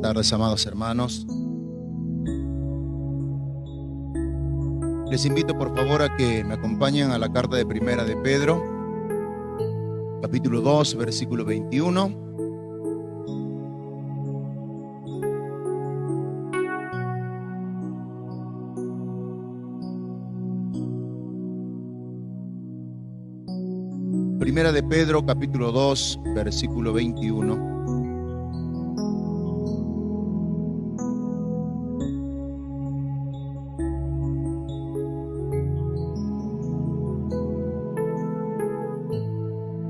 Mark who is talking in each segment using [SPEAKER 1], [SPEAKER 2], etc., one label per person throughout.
[SPEAKER 1] tardes, amados hermanos. Les invito por favor a que me acompañen a la carta de Primera de Pedro, capítulo 2, versículo 21. Primera de Pedro, capítulo 2, versículo 21.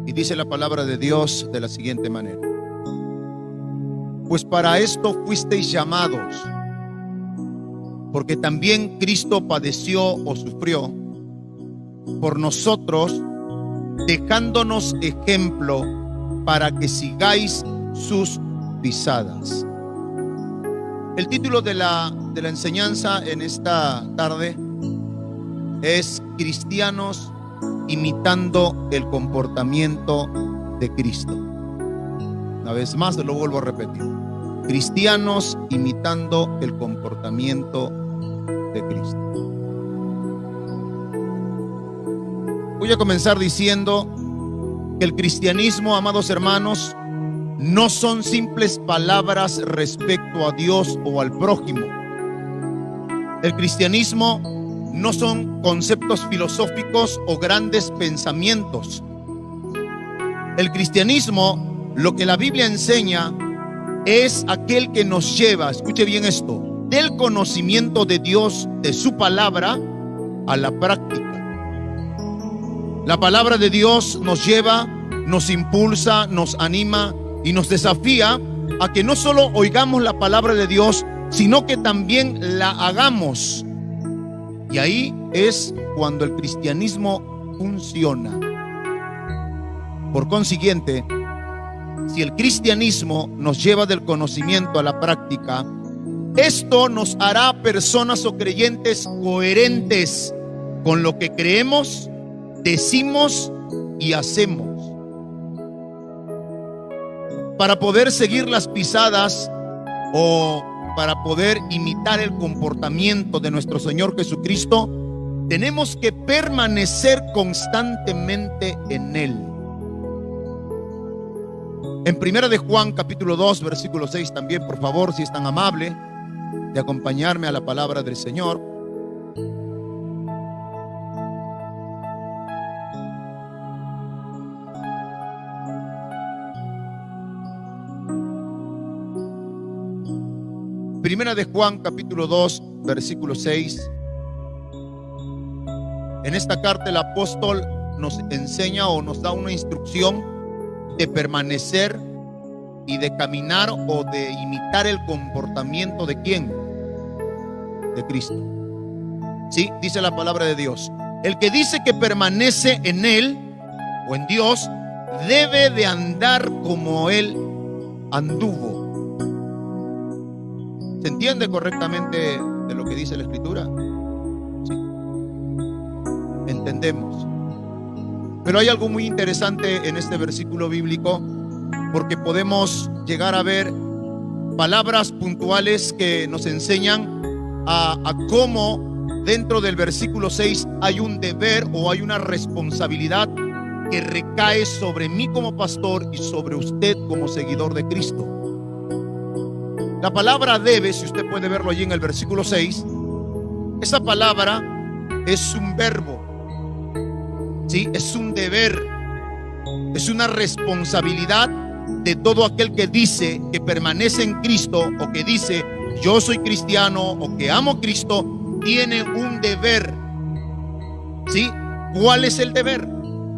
[SPEAKER 1] Y dice la palabra de Dios de la siguiente manera: pues para esto fuisteis llamados, porque también Cristo padeció o sufrió por nosotros, dejándonos ejemplo para que sigáis sus pisadas. El título de la enseñanza en esta tarde es Cristianos imitando el comportamiento de Cristo. Una vez más lo vuelvo a repetir: cristianos imitando el comportamiento de Cristo. Voy a comenzar diciendo que el cristianismo, amados hermanos, no son simples palabras respecto a Dios o al prójimo. El cristianismo no son conceptos filosóficos o grandes pensamientos. El cristianismo, lo que la Biblia enseña, es aquel que nos lleva, escuche bien esto, del conocimiento de Dios, de su palabra, a la práctica. La palabra de Dios nos lleva, nos impulsa, nos anima y nos desafía a que no solo oigamos la palabra de Dios, sino que también la hagamos. Y ahí es cuando el cristianismo funciona. Por consiguiente, si el cristianismo nos lleva del conocimiento a la práctica, esto nos hará personas o creyentes coherentes con lo que creemos, decimos y hacemos. Para poder seguir las pisadas o para poder imitar el comportamiento de nuestro Señor Jesucristo, tenemos que permanecer constantemente en Él. En Primera de Juan, capítulo 2, versículo 6, también, por favor, si es tan amable de acompañarme a la palabra del Señor. Primera de Juan, capítulo 2, versículo 6. En esta carta el apóstol nos enseña o nos da una instrucción de permanecer y de caminar o de imitar el comportamiento ¿de quién? De Cristo. Sí, dice la palabra de Dios: el que dice que permanece en Él o en Dios debe de andar como Él anduvo. ¿Se entiende correctamente de lo que dice la Escritura? Sí. Entendemos. Pero hay algo muy interesante en este versículo bíblico, porque podemos llegar a ver palabras puntuales que nos enseñan a cómo dentro del versículo 6 hay un deber o hay una responsabilidad que recae sobre mí como pastor y sobre usted como seguidor de Cristo. La palabra debe, si usted puede verlo allí en el versículo 6, esa palabra es un verbo, ¿sí? Es un deber, es una responsabilidad de todo aquel que dice que permanece en Cristo o que dice yo soy cristiano o que amo a Cristo. Tiene un deber, ¿sí? ¿Cuál es el deber?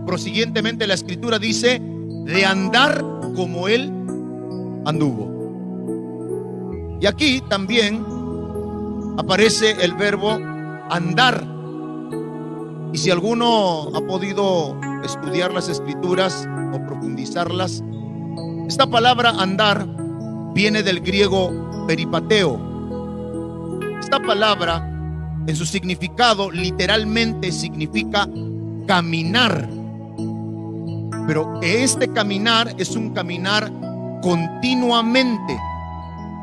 [SPEAKER 1] Prosiguientemente la Escritura dice de andar como Él anduvo. Y aquí también aparece el verbo andar. Y si alguno ha podido estudiar las Escrituras o profundizarlas, esta palabra andar viene del griego peripateo. Esta palabra en su significado literalmente significa caminar. Pero este caminar es un caminar continuamente.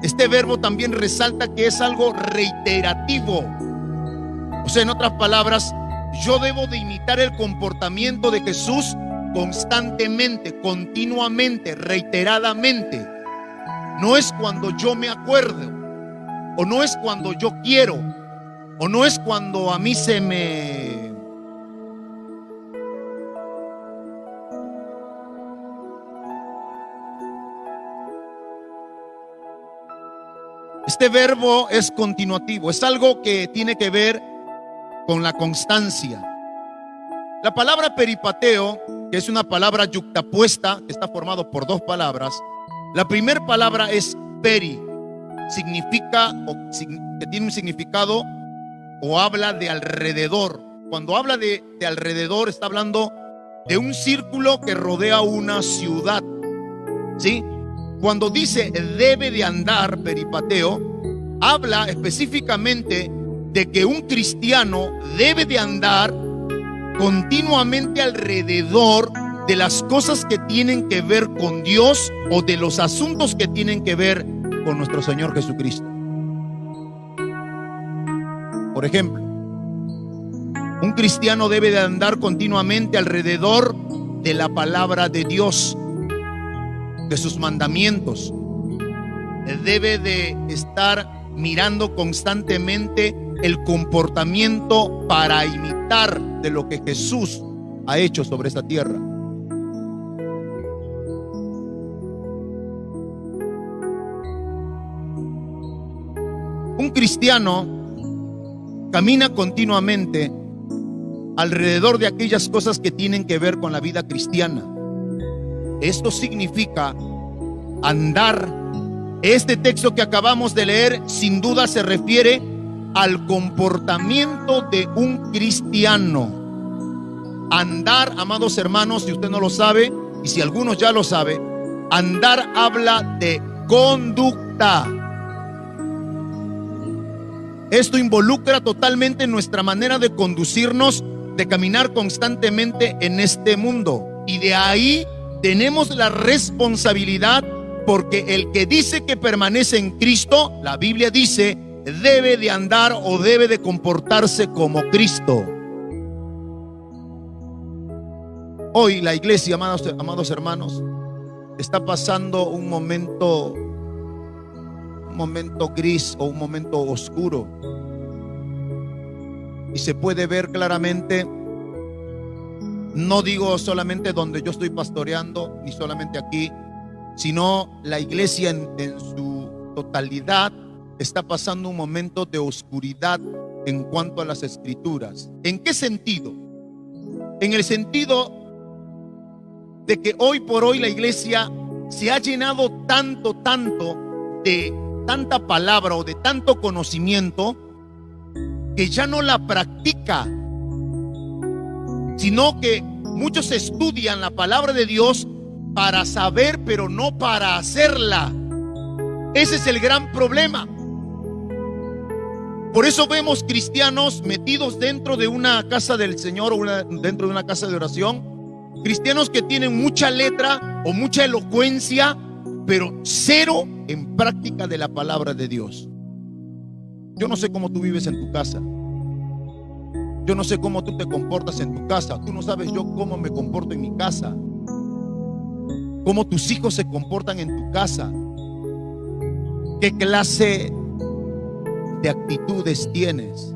[SPEAKER 1] Este verbo también resalta que es algo reiterativo. O sea, en otras palabras, yo debo de imitar el comportamiento de Jesús constantemente, continuamente, reiteradamente. No es cuando yo me acuerdo, o no es cuando yo quiero, o no es cuando a mí se me... Este verbo es continuativo, es algo que tiene que ver con la constancia. La palabra peripateo, que es una palabra yuxtapuesta, que está formado por dos palabras. La primera palabra es peri, significa que tiene un significado o habla de alrededor. Cuando habla de alrededor, está hablando de un círculo que rodea una ciudad, ¿sí? Cuando dice debe de andar, peripateo, habla específicamente de que un cristiano debe de andar continuamente alrededor de las cosas que tienen que ver con Dios o de los asuntos que tienen que ver con nuestro Señor Jesucristo. Por ejemplo, un cristiano debe de andar continuamente alrededor de la palabra de Dios, de sus mandamientos. Debe de estar mirando constantemente el comportamiento para imitar de lo que Jesús ha hecho sobre esta tierra. Un cristiano camina continuamente alrededor de aquellas cosas que tienen que ver con la vida cristiana. Esto significa andar. Este texto que acabamos de leer sin duda se refiere al comportamiento de un cristiano. Andar, amados hermanos, si usted no lo sabe, y si algunos ya lo saben, andar habla de conducta. Esto involucra totalmente nuestra manera de conducirnos, de caminar constantemente en este mundo. Y de ahí tenemos la responsabilidad, porque el que dice que permanece en Cristo, la Biblia dice, debe de andar o debe de comportarse como Cristo. Hoy la iglesia, amados hermanos, está pasando un momento gris o un momento oscuro. Y se puede ver claramente, no digo solamente donde yo estoy pastoreando, ni solamente aquí, sino la iglesia en su totalidad está pasando un momento de oscuridad en cuanto a las escrituras. ¿En qué sentido? En el sentido de que hoy por hoy la iglesia se ha llenado tanto de tanta palabra o de tanto conocimiento que ya no la practica, sino que muchos estudian la palabra de Dios para saber, pero no para hacerla. Ese es el gran problema. Por eso vemos cristianos metidos dentro de una casa del Señor o dentro de una casa de oración, cristianos que tienen mucha letra o mucha elocuencia, pero cero en práctica de la palabra de Dios. Yo no sé cómo tú vives en tu casa. Yo no sé cómo tú te comportas en tu casa. Tú no sabes yo cómo me comporto en mi casa. Cómo tus hijos se comportan en tu casa. ¿Qué clase de actitudes tienes?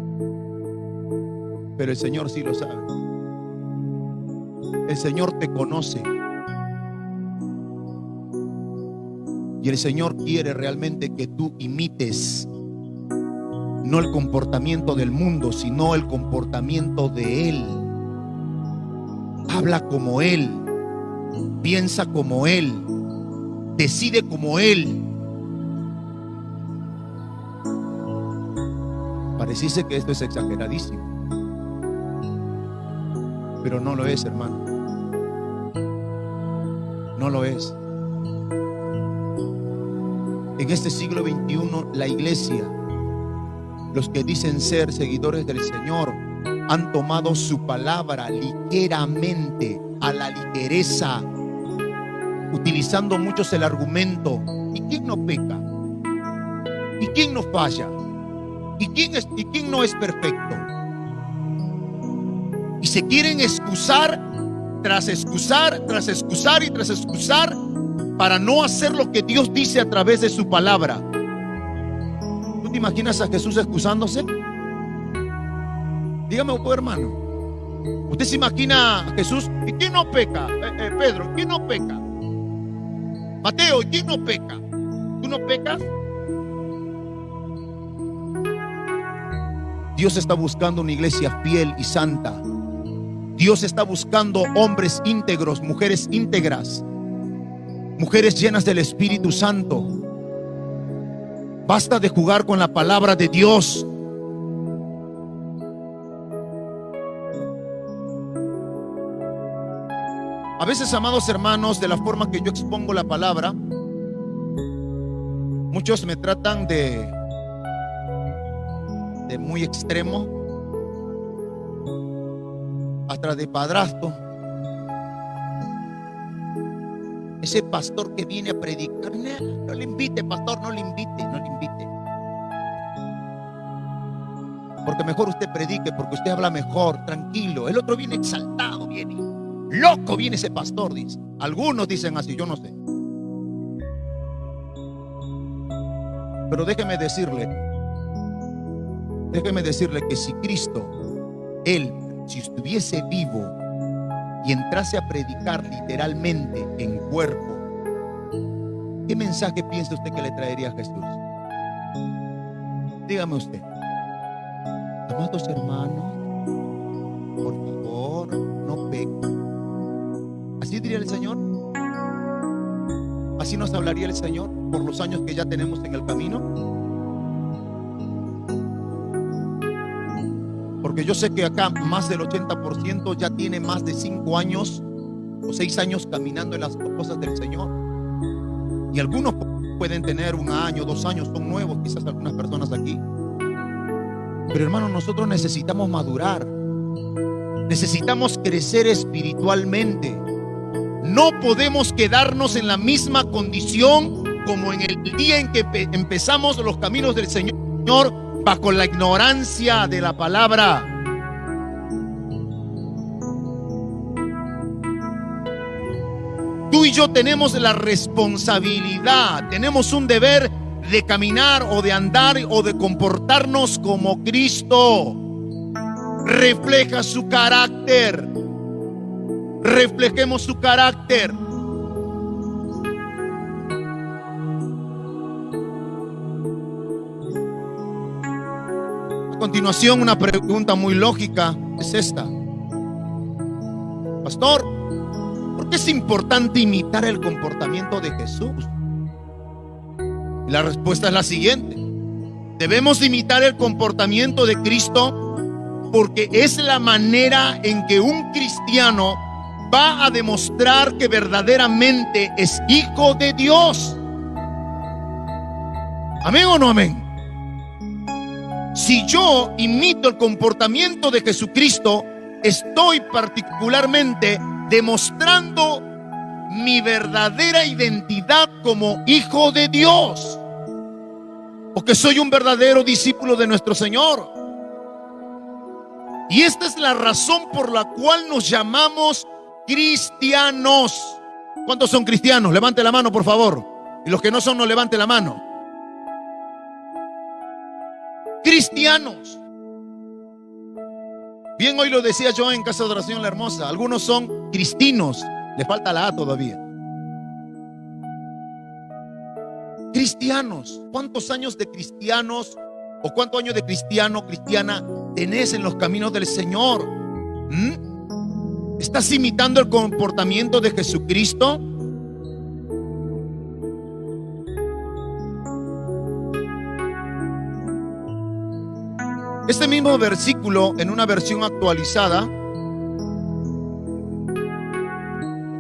[SPEAKER 1] Pero el Señor sí lo sabe. El Señor te conoce. Y el Señor quiere realmente que tú imites no el comportamiento del mundo, sino el comportamiento de Él. Habla como Él, piensa como Él, decide como Él. Pareciese que esto es exageradísimo, pero no lo es, hermano. No lo es. En este siglo XXI, la iglesia, los que dicen ser seguidores del Señor, han tomado su palabra ligeramente, a la ligereza, utilizando muchos el argumento: ¿y quién no peca? ¿Y quién no falla? ¿Y quién no es perfecto? Y se quieren excusar tras excusar, tras excusar y tras excusar para no hacer lo que Dios dice a través de su palabra. ¿Tú te imaginas a Jesús excusándose? Dígame, hermano, ¿usted se imagina a Jesús? ¿Y quién no peca? Pedro, ¿quién no peca? Mateo, ¿y quién no peca? ¿Tú no pecas? Dios está buscando una iglesia fiel y santa. Dios está buscando hombres íntegros, mujeres íntegras, mujeres llenas del Espíritu Santo. Basta de jugar con la palabra de Dios. A veces, amados hermanos, de la forma que yo expongo la palabra, muchos me tratan de muy extremo, hasta de padrastro. Ese pastor que viene a predicar, no le invite, pastor, no le invite, no le invite. Porque mejor usted predique, porque usted habla mejor, tranquilo. El otro viene exaltado, viene loco, viene ese pastor, dice. Algunos dicen así, yo no sé. Pero déjeme decirle que si Cristo, Él, si estuviese vivo y entrase a predicar literalmente en cuerpo, ¿qué mensaje piensa usted que le traería a Jesús? Dígame usted. Amados hermanos, por favor, no pequen. ¿Así diría el Señor? ¿Así nos hablaría el Señor por los años que ya tenemos en el camino? Porque yo sé que acá más del 80% ya tiene más de 5 años o 6 años caminando en las cosas del Señor. Y algunos pueden tener 1 año, 2 años, son nuevos, quizás algunas personas aquí. Pero hermanos, nosotros necesitamos madurar. Necesitamos crecer espiritualmente. No podemos quedarnos en la misma condición como en el día en que empezamos los caminos del Señor, bajo la ignorancia de la palabra. Tú y yo tenemos la responsabilidad, tenemos un deber de caminar o de andar o de comportarnos como Cristo. Refleja su carácter. Reflejemos su carácter. A continuación, una pregunta muy lógica es esta: pastor, ¿por qué es importante imitar el comportamiento de Jesús? Y la respuesta es la siguiente: debemos imitar el comportamiento de Cristo porque es la manera en que un cristiano va a demostrar que verdaderamente es hijo de Dios. ¿Amén o no amén? Si yo imito el comportamiento de Jesucristo, estoy particularmente demostrando mi verdadera identidad como hijo de Dios, o que soy un verdadero discípulo de nuestro Señor. Y esta es la razón por la cual nos llamamos cristianos. ¿Cuántos son cristianos? Levante la mano, por favor. Y los que no son, no levante la mano. Cristianos. Bien, hoy lo decía yo en Casa de Oración La Hermosa. Algunos son cristinos. Le falta la A todavía. Cristianos. ¿Cuántos años de cristianos o cuántos años de cristiano, cristiana tenés en los caminos del Señor? ¿Estás imitando el comportamiento de Jesucristo? Este mismo versículo, en una versión actualizada,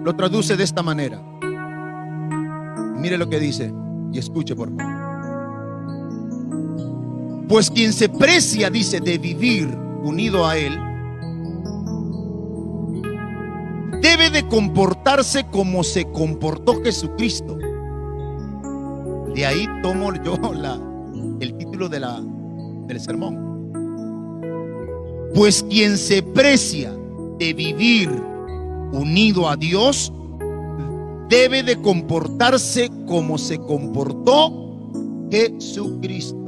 [SPEAKER 1] lo traduce de esta manera. Mire lo que dice y escuche, por favor. Pues quien se precia, dice, de vivir unido a Él, debe de comportarse como se comportó Jesucristo. De ahí tomo yo el título del sermón. Pues quien se precia de vivir unido a Dios debe de comportarse como se comportó Jesucristo.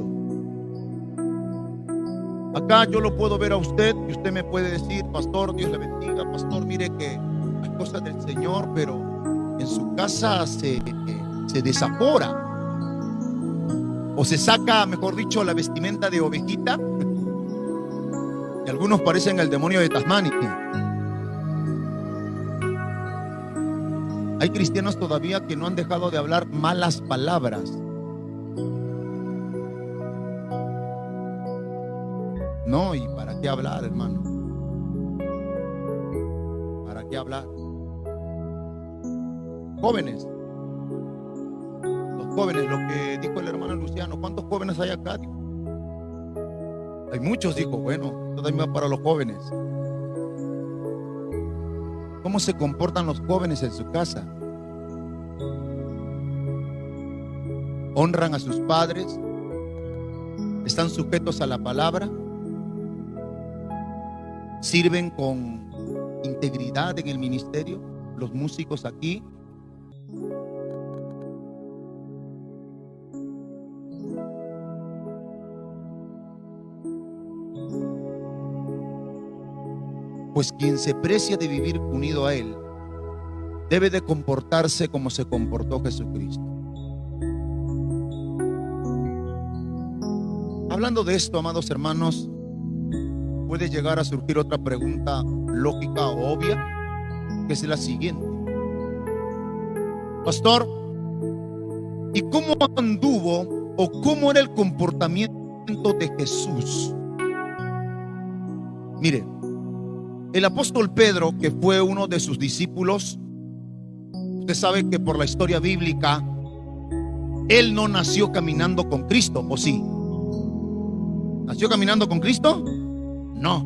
[SPEAKER 1] Acá yo lo puedo ver a usted y usted me puede decir: pastor, Dios le bendiga, pastor, mire que hay cosas del Señor, pero en su casa se desafora, o se saca, mejor dicho, la vestimenta de ovejita, y algunos parecen el demonio de Tasmania. Hay cristianos todavía que no han dejado de hablar malas palabras. No, ¿y para qué hablar, hermano? ¿Para qué hablar? Jóvenes, los jóvenes, lo que dijo el hermano Luciano, ¿cuántos jóvenes hay acá? Hay muchos, dijo. Bueno, esto también va para los jóvenes. ¿Cómo se comportan los jóvenes en su casa? ¿Honran a sus padres? ¿Están sujetos a la palabra? ¿Sirven con integridad en el ministerio? Los músicos aquí. Pues quien se precia de vivir unido a Él debe de comportarse como se comportó Jesucristo. Hablando de esto, amados hermanos, puede llegar a surgir otra pregunta lógica o obvia, que es la siguiente: pastor, ¿y cómo anduvo o cómo era el comportamiento de Jesús? Mire, el apóstol Pedro, que fue uno de sus discípulos, usted sabe que por la historia bíblica, él no nació caminando con Cristo, ¿o sí? ¿Nació caminando con Cristo? No,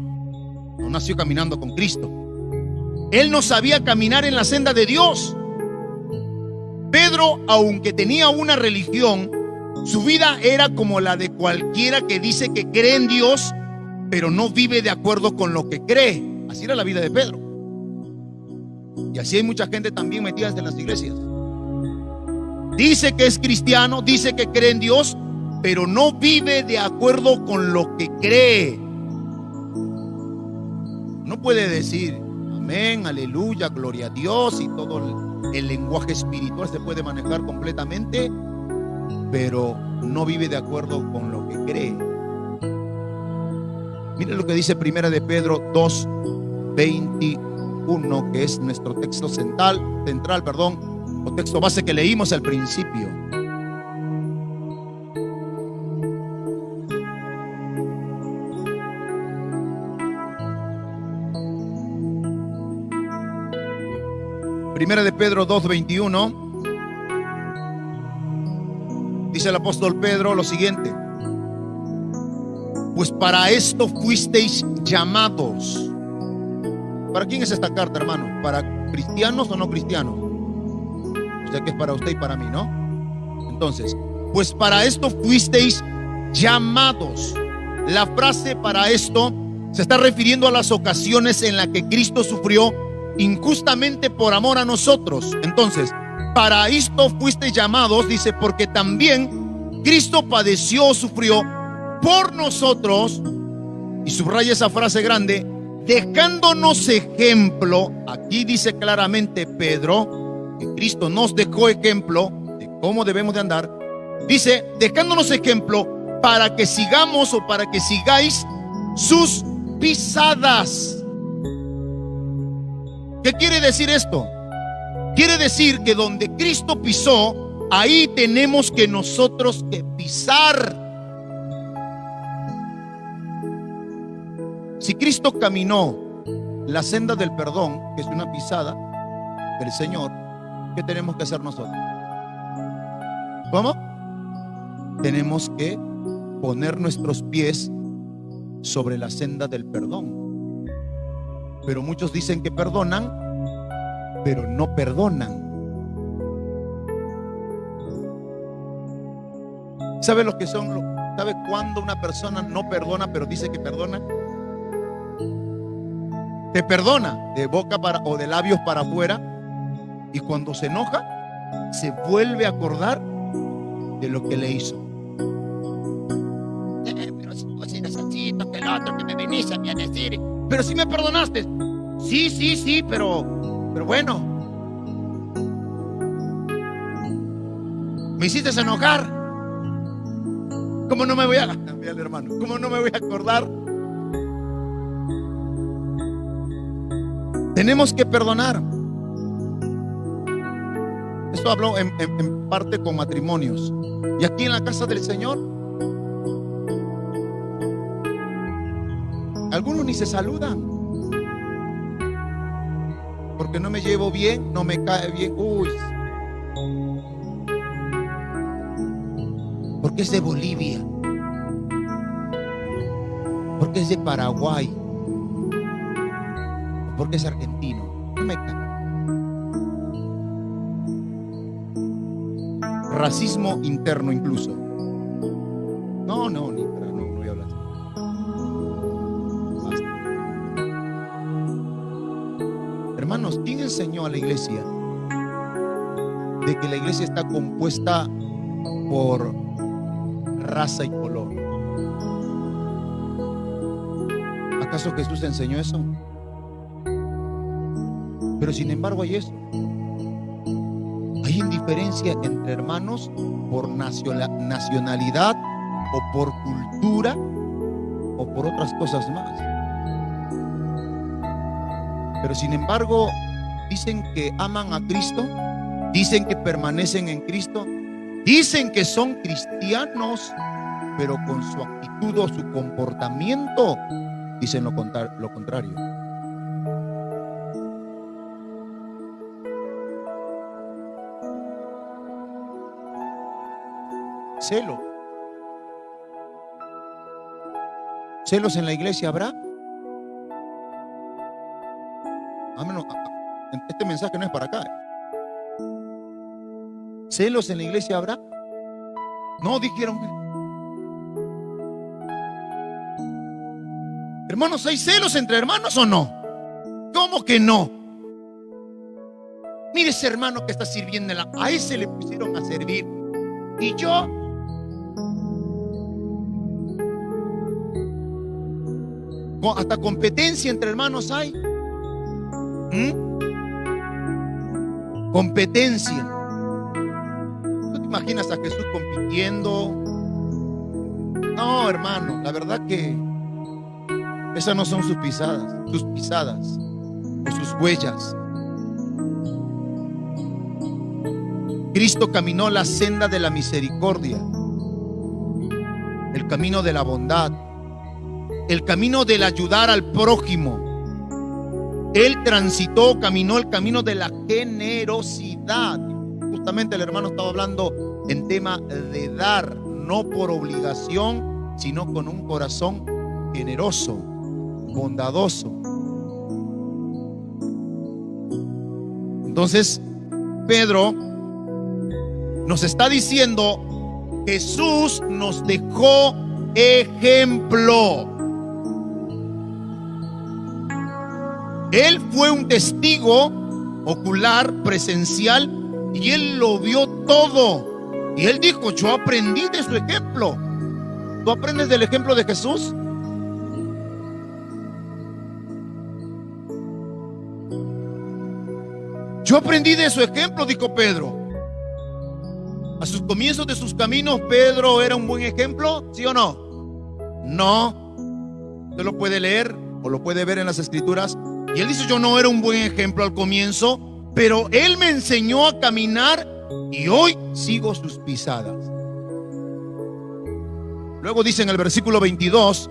[SPEAKER 1] no nació caminando con Cristo. Él no sabía caminar en la senda de Dios. Pedro, aunque tenía una religión, su vida era como la de cualquiera que dice que cree en Dios, pero no vive de acuerdo con lo que cree. Así era la vida de Pedro. Y así hay mucha gente también metida en las iglesias. Dice que es cristiano, dice que cree en Dios, pero no vive de acuerdo con lo que cree. No puede decir amén, aleluya, gloria a Dios, y todo el lenguaje espiritual se puede manejar completamente, pero no vive de acuerdo con lo que cree. Miren lo que dice Primera de Pedro 2:21, que es nuestro texto central, o texto base que leímos al principio. Primera de Pedro 2:21, dice el apóstol Pedro lo siguiente: pues para esto fuisteis llamados. ¿Para quién es esta carta, hermano? ¿Para cristianos o no cristianos? O sea que es para usted y para mí, ¿no? Entonces, pues para esto fuisteis llamados. La frase "para esto" se está refiriendo a las ocasiones en las que Cristo sufrió injustamente por amor a nosotros. Entonces, para esto fuisteis llamados, dice, porque también Cristo padeció, sufrió por nosotros, y subraya esa frase grande, dejándonos ejemplo. Aquí dice claramente Pedro que Cristo nos dejó ejemplo de cómo debemos de andar. Dice, dejándonos ejemplo para que sigamos, o para que sigáis sus pisadas. ¿Qué quiere decir esto? Quiere decir que donde Cristo pisó, ahí tenemos que nosotros que pisar. Si Cristo caminó la senda del perdón, que es una pisada del Señor, ¿qué tenemos que hacer nosotros? ¿Cómo? Tenemos que poner nuestros pies sobre la senda del perdón. Pero muchos dicen que perdonan, pero no perdonan. ¿Sabe lo que son? ¿Sabe cuándo una persona no perdona pero dice que perdona? Te perdona de boca para o de labios para afuera, y cuando se enoja se vuelve a acordar de lo que le hizo. Pero si tú eres así, que el otro que me viniste a decir, pero si me perdonaste. Sí, pero bueno, me hiciste enojar. ¿Cómo no me voy a cambiar, hermano? ¿Cómo no me voy a acordar? Tenemos que perdonar. Esto habló en parte con matrimonios. Y aquí en la casa del Señor, algunos ni se saludan. Porque no me llevo bien, no me cae bien. Uy. Porque es de Bolivia. Porque es de Paraguay. Porque es argentino. No me cae. Racismo interno incluso. No voy a hablar así. Basta. Hermanos, ¿quién enseñó a la iglesia de que la iglesia está compuesta por raza y color? ¿Acaso Jesús enseñó eso? Pero sin embargo hay eso. Hay indiferencia entre hermanos por nacionalidad o por cultura o por otras cosas más. Pero sin embargo dicen que aman a Cristo, dicen que permanecen en Cristo, dicen que son cristianos, pero con su actitud o su comportamiento dicen lo contrario. ¿Celos en la iglesia habrá? Este mensaje no es para acá. ¿Celos en la iglesia habrá? No, dijeron. Hermanos, ¿hay celos entre hermanos o no? ¿Cómo que no? Mire ese hermano que está sirviendo, a ese le pusieron a servir. Y yo, hasta competencia entre hermanos hay. Competencia. ¿Tú te imaginas a Jesús compitiendo? No, hermano, la verdad que esas no son sus pisadas o sus huellas. Cristo caminó la senda de la misericordia, el camino de la bondad, el camino del ayudar al prójimo. Él caminó el camino de la generosidad. Justamente el hermano estaba hablando en tema de dar, no por obligación, sino con un corazón generoso, bondadoso. Entonces, Pedro nos está diciendo, Jesús nos dejó ejemplo. Él fue un testigo ocular, presencial, y él lo vio todo. Y él dijo, yo aprendí de su ejemplo. ¿Tú aprendes del ejemplo de Jesús? Yo aprendí de su ejemplo, dijo Pedro. A sus comienzos de sus caminos, Pedro era un buen ejemplo, ¿sí o no? No. Usted lo puede leer o lo puede ver en las escrituras. Y él dice, yo no era un buen ejemplo al comienzo, pero él me enseñó a caminar y hoy sigo sus pisadas. Luego dice en el versículo 22,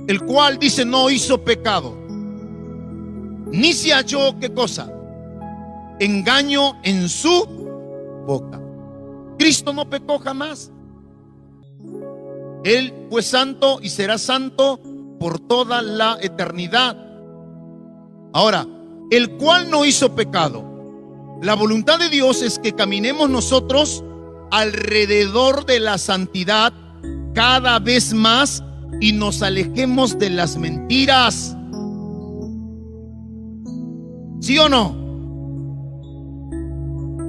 [SPEAKER 1] el cual dice no hizo pecado, ni se halló, ¿qué cosa? Engaño en su boca. Cristo no pecó jamás. Él fue santo y será santo por toda la eternidad. Ahora, el cual no hizo pecado. La voluntad de Dios es que caminemos nosotros alrededor de la santidad cada vez más y nos alejemos de las mentiras. ¿Sí o no?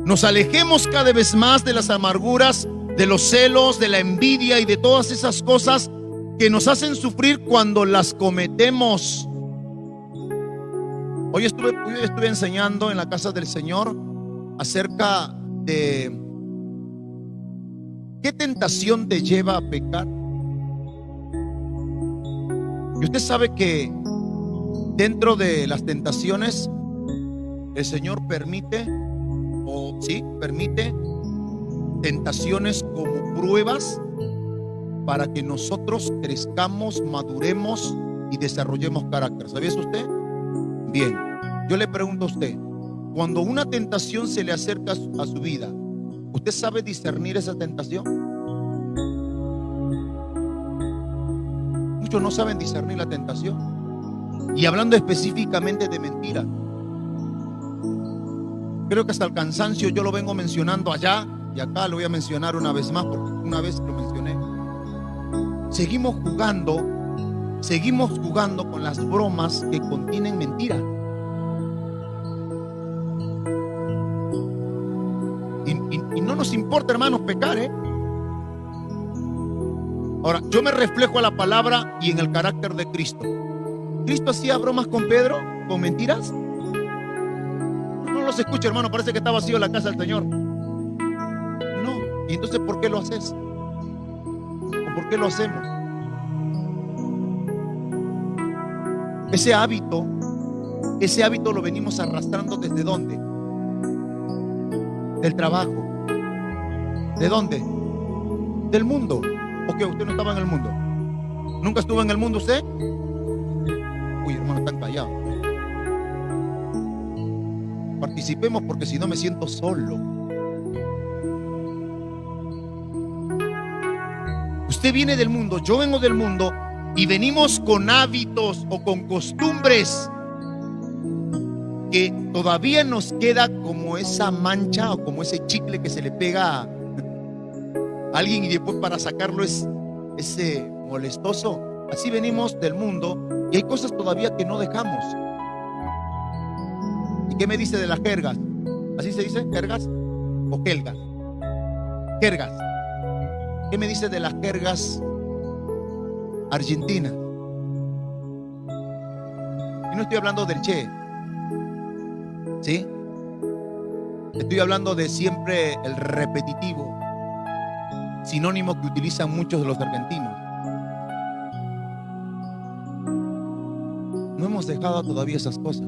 [SPEAKER 1] Nos alejemos cada vez más de las amarguras, de los celos, de la envidia y de todas esas cosas que nos hacen sufrir cuando las cometemos. Hoy estuve enseñando en la casa del Señor acerca de qué tentación te lleva a pecar. Y usted sabe que dentro de las tentaciones el Señor permite tentaciones como pruebas para que nosotros crezcamos, maduremos y desarrollemos carácter. ¿Sabía eso usted? Bien, yo le pregunto a usted, cuando una tentación se le acerca a su vida, ¿usted sabe discernir esa tentación? Muchos no saben discernir la tentación. Y hablando específicamente de mentira, creo que hasta el cansancio yo lo vengo mencionando allá y acá lo voy a mencionar una vez más, porque una vez lo mencioné. Seguimos jugando con las bromas que contienen mentira. Y no nos importa, hermanos, pecar, ¿eh? Ahora, yo me reflejo a la palabra y en el carácter de Cristo. ¿Cristo hacía bromas con Pedro? ¿Con mentiras? No los escucha, hermano, parece que está vacío la casa del Señor. No. ¿Y entonces por qué lo haces? ¿O por qué lo hacemos? Ese hábito lo venimos arrastrando ¿desde dónde? Del trabajo. ¿De dónde? Del mundo. ¿O qué? ¿Usted no estaba en el mundo? ¿Nunca estuvo en el mundo usted? Uy, hermano, están callados. Participemos porque si no me siento solo. Usted viene del mundo, yo vengo del mundo y venimos con hábitos o con costumbres que todavía nos queda como esa mancha o como ese chicle que se le pega a alguien y después para sacarlo es ese molestoso. Así venimos del mundo y hay cosas todavía que no dejamos. ¿Y qué me dice de las jergas? ¿Así se dice? ¿Jergas o jelgas? Jergas. ¿Qué me dice de las jergas argentinas? Y no estoy hablando del Che, ¿sí? Estoy hablando de siempre el repetitivo, sinónimo que utilizan muchos de los argentinos. No hemos dejado todavía esas cosas.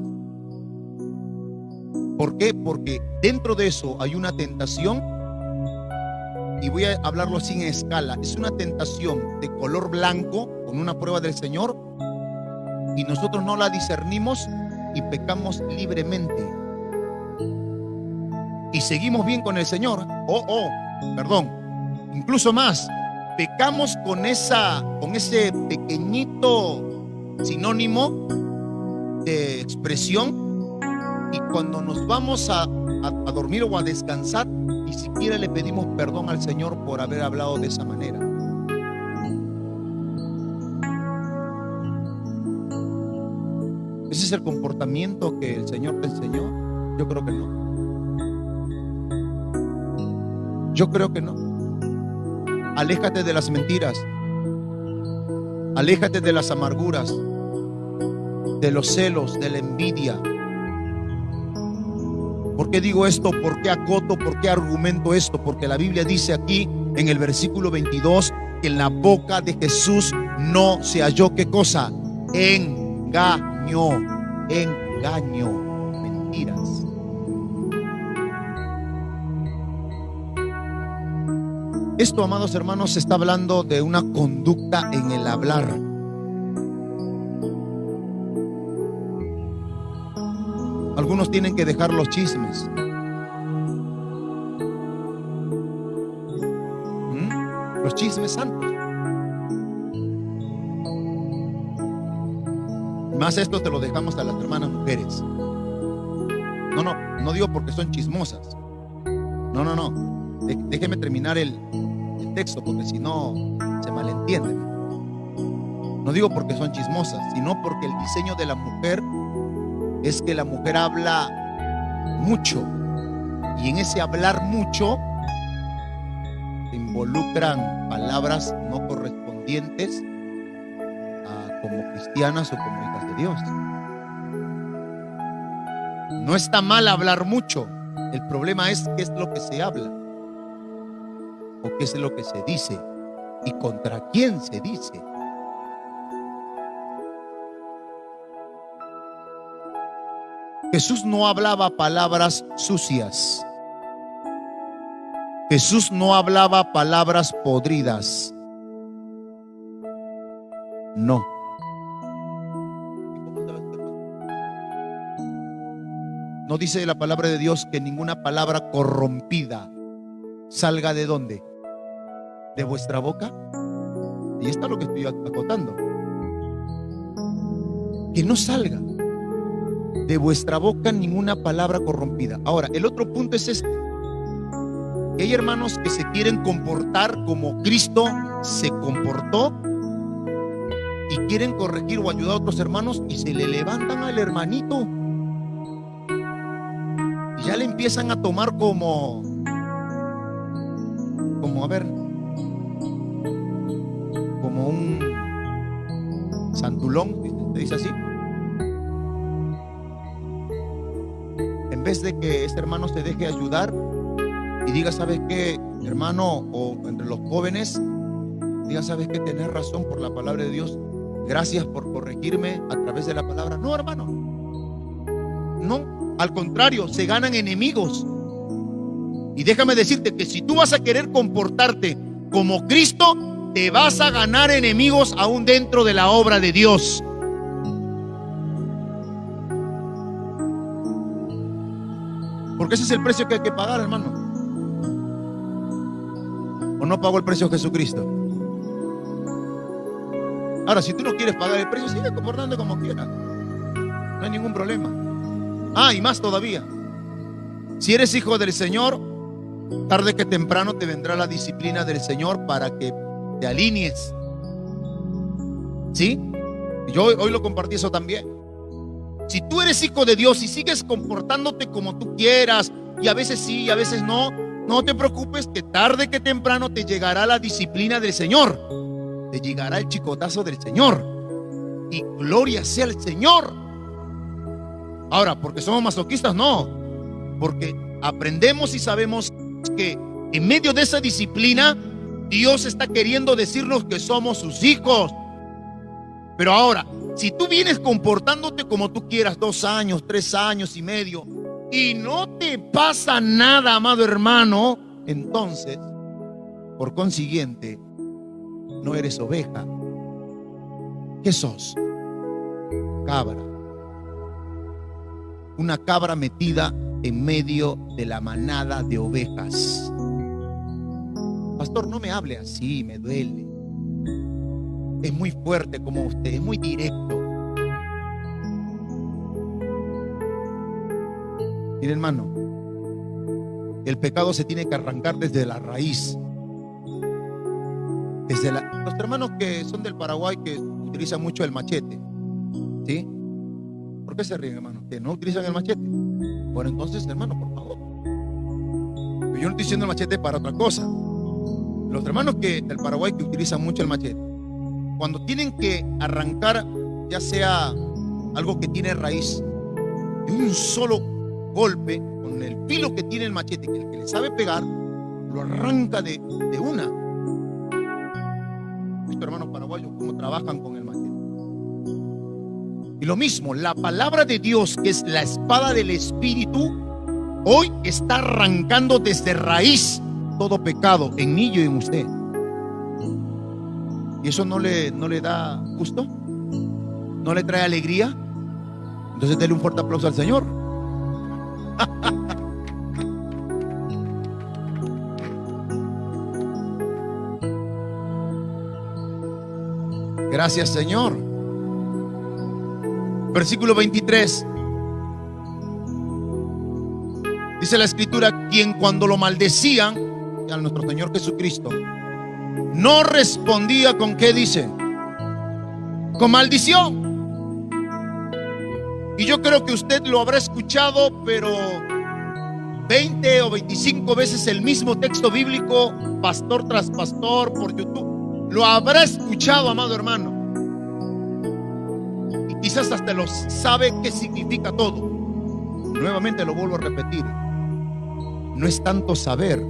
[SPEAKER 1] ¿Por qué? Porque dentro de eso hay una tentación, y voy a hablarlo sin escala. Es una tentación de color blanco con una prueba del Señor y nosotros no la discernimos y pecamos libremente y seguimos bien con el Señor. Perdón, incluso más, pecamos con ese pequeñito sinónimo de expresión, y cuando nos vamos a dormir o a descansar, ni siquiera le pedimos perdón al Señor por haber hablado de esa manera. ¿Ese es el comportamiento que el Señor te enseñó? Yo creo que no. Yo creo que no. Aléjate de las mentiras. Aléjate de las amarguras, de los celos, de la envidia. ¿Por qué digo esto? ¿Por qué acoto? ¿Por qué argumento esto? Porque la Biblia dice aquí en el versículo 22 que en la boca de Jesús no se halló, ¿qué cosa? Engaño, mentiras. Esto, amados hermanos, se está hablando de una conducta en el hablar. Algunos tienen que dejar los chismes. Los chismes santos. Más esto te lo dejamos a las hermanas mujeres. No digo porque son chismosas. No. Déjeme terminar el texto, porque si no se malentiende. No digo porque son chismosas, sino porque el diseño de la mujer es que la mujer habla mucho, y en ese hablar mucho se involucran palabras no correspondientes como cristianas o como hijas de Dios. No está mal hablar mucho, el problema es qué es lo que se habla o qué es lo que se dice y contra quién se dice. Jesús no hablaba palabras sucias. Jesús no hablaba palabras podridas. No. No dice la palabra de Dios que ninguna palabra corrompida salga ¿de dónde? ¿De vuestra boca? Y está lo que estoy acotando. Que no salga de vuestra boca ninguna palabra corrompida. Ahora, el otro punto es este: que hay hermanos que se quieren comportar como Cristo se comportó y quieren corregir o ayudar a otros hermanos y se le levantan al hermanito y ya le empiezan a tomar como a ver, como un santulón, ¿se dice así? En vez de que ese hermano se deje ayudar y diga, ¿sabes qué, hermano? O entre los jóvenes, diga, ¿sabes qué? Tenés razón por la palabra de Dios. Gracias por corregirme a través de la palabra. No, hermano. No, al contrario, se ganan enemigos. Y déjame decirte que si tú vas a querer comportarte como Cristo, te vas a ganar enemigos aún dentro de la obra de Dios. Porque ese es el precio que hay que pagar, hermano. ¿O no pagó el precio Jesucristo? Ahora, si tú no quieres pagar el precio, sigue comportando como quieras. No hay ningún problema. Y más todavía. Si eres hijo del Señor, tarde que temprano te vendrá la disciplina del Señor para que te alinees. ¿Sí? Yo hoy lo compartí eso también. Si tú eres hijo de Dios y sigues comportándote como tú quieras, y a veces sí y a veces no, no te preocupes, que tarde que temprano te llegará la disciplina del Señor. Te llegará el chicotazo del Señor. Y gloria sea al Señor. Ahora, ¿porque somos masoquistas? No. Porque aprendemos y sabemos que en medio de esa disciplina Dios está queriendo decirnos que somos sus hijos. Pero ahora, si tú vienes comportándote como tú quieras, 2 años, 3 años y medio, y no te pasa nada, amado hermano, entonces, por consiguiente, no eres oveja. ¿Qué sos? Cabra. Una cabra metida en medio de la manada de ovejas. Pastor, no me hable así, me duele. Es muy fuerte como usted, es muy directo. Mire, hermano, el pecado se tiene que arrancar desde la raíz. Los hermanos que son del Paraguay, que utilizan mucho el machete, ¿sí? ¿Por qué se ríen, hermano? ¿Que no utilizan el machete? Bueno, entonces, hermano, por favor. Pero yo no estoy diciendo el machete para otra cosa. Los hermanos del Paraguay que utilizan mucho el machete, cuando tienen que arrancar, ya sea algo que tiene raíz, de un solo golpe, con el filo que tiene el machete, que el que le sabe pegar, lo arranca de una. Estos hermanos paraguayos, cómo trabajan con el machete. Y lo mismo, la palabra de Dios, que es la espada del Espíritu, hoy está arrancando desde raíz todo pecado en mí y en usted. ¿Y eso no le da gusto? ¿No le trae alegría? Entonces denle un fuerte aplauso al Señor. Gracias, Señor. Versículo 23. Dice la Escritura, quien cuando lo maldecían, a nuestro Señor Jesucristo, no respondía con ¿qué dice? Con maldición. Y yo creo que usted lo habrá escuchado, pero 20 o 25 veces el mismo texto bíblico, pastor tras pastor, por YouTube. Lo habrá escuchado, amado hermano. Y quizás hasta lo sabe qué significa todo. Nuevamente lo vuelvo a repetir. No es tanto saber,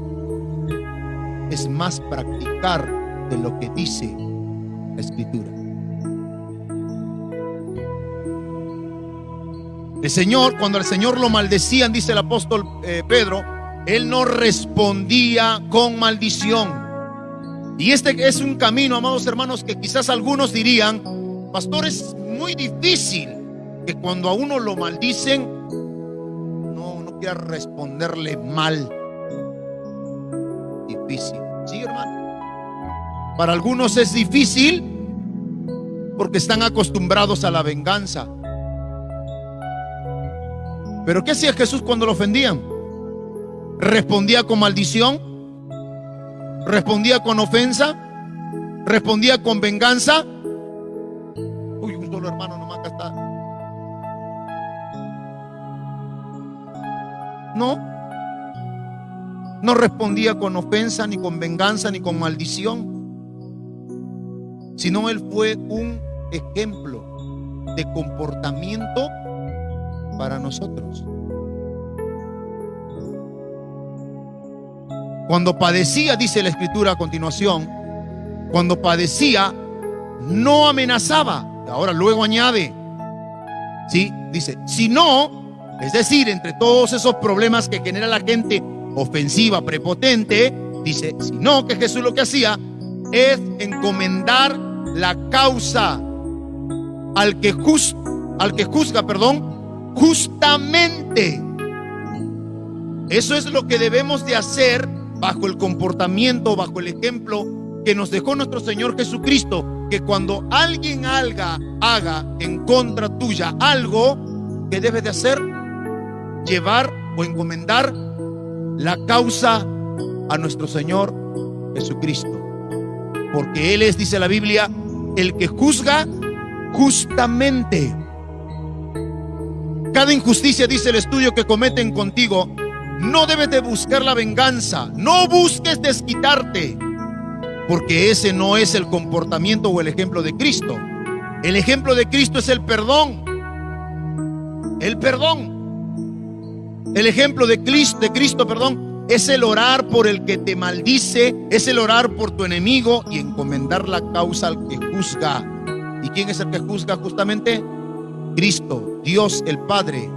[SPEAKER 1] es más practicar de lo que dice la Escritura. El Señor, cuando al Señor lo maldecían, dice el apóstol Pedro, Él no respondía con maldición. Y este es un camino, amados hermanos, que quizás algunos dirían, pastor, es muy difícil que cuando a uno lo maldicen, no quiera responderle mal. Difícil. Sí, hermano. Para algunos es difícil porque están acostumbrados a la venganza. Pero ¿qué hacía Jesús cuando lo ofendían? ¿Respondía con maldición? ¿Respondía con ofensa? ¿Respondía con venganza? Uy, un solo hermano nomás acá está. No respondía con ofensa, ni con venganza, ni con maldición, sino Él fue un ejemplo de comportamiento para nosotros. Cuando padecía, dice la Escritura a continuación, cuando padecía, no amenazaba. Ahora luego añade, ¿sí? Dice, si no, es decir, entre todos esos problemas que genera la gente ofensiva, prepotente, dice, sino que Jesús lo que hacía es encomendar la causa al que juzga, justamente. Eso es lo que debemos de hacer bajo el comportamiento, bajo el ejemplo que nos dejó nuestro Señor Jesucristo, que cuando alguien haga en contra tuya algo, ¿qué debes de hacer? Llevar o encomendar la causa a nuestro Señor Jesucristo, porque Él es, dice la Biblia, el que juzga justamente. Cada injusticia, dice el estudio, que cometen contigo, no debes de buscar la venganza, no busques desquitarte, porque ese no es el comportamiento o el ejemplo de Cristo. El ejemplo de Cristo es el perdón. El perdón. El ejemplo de Cristo, es el orar por el que te maldice, es el orar por tu enemigo y encomendar la causa al que juzga. ¿Y quién es el que juzga justamente? Cristo, Dios el Padre.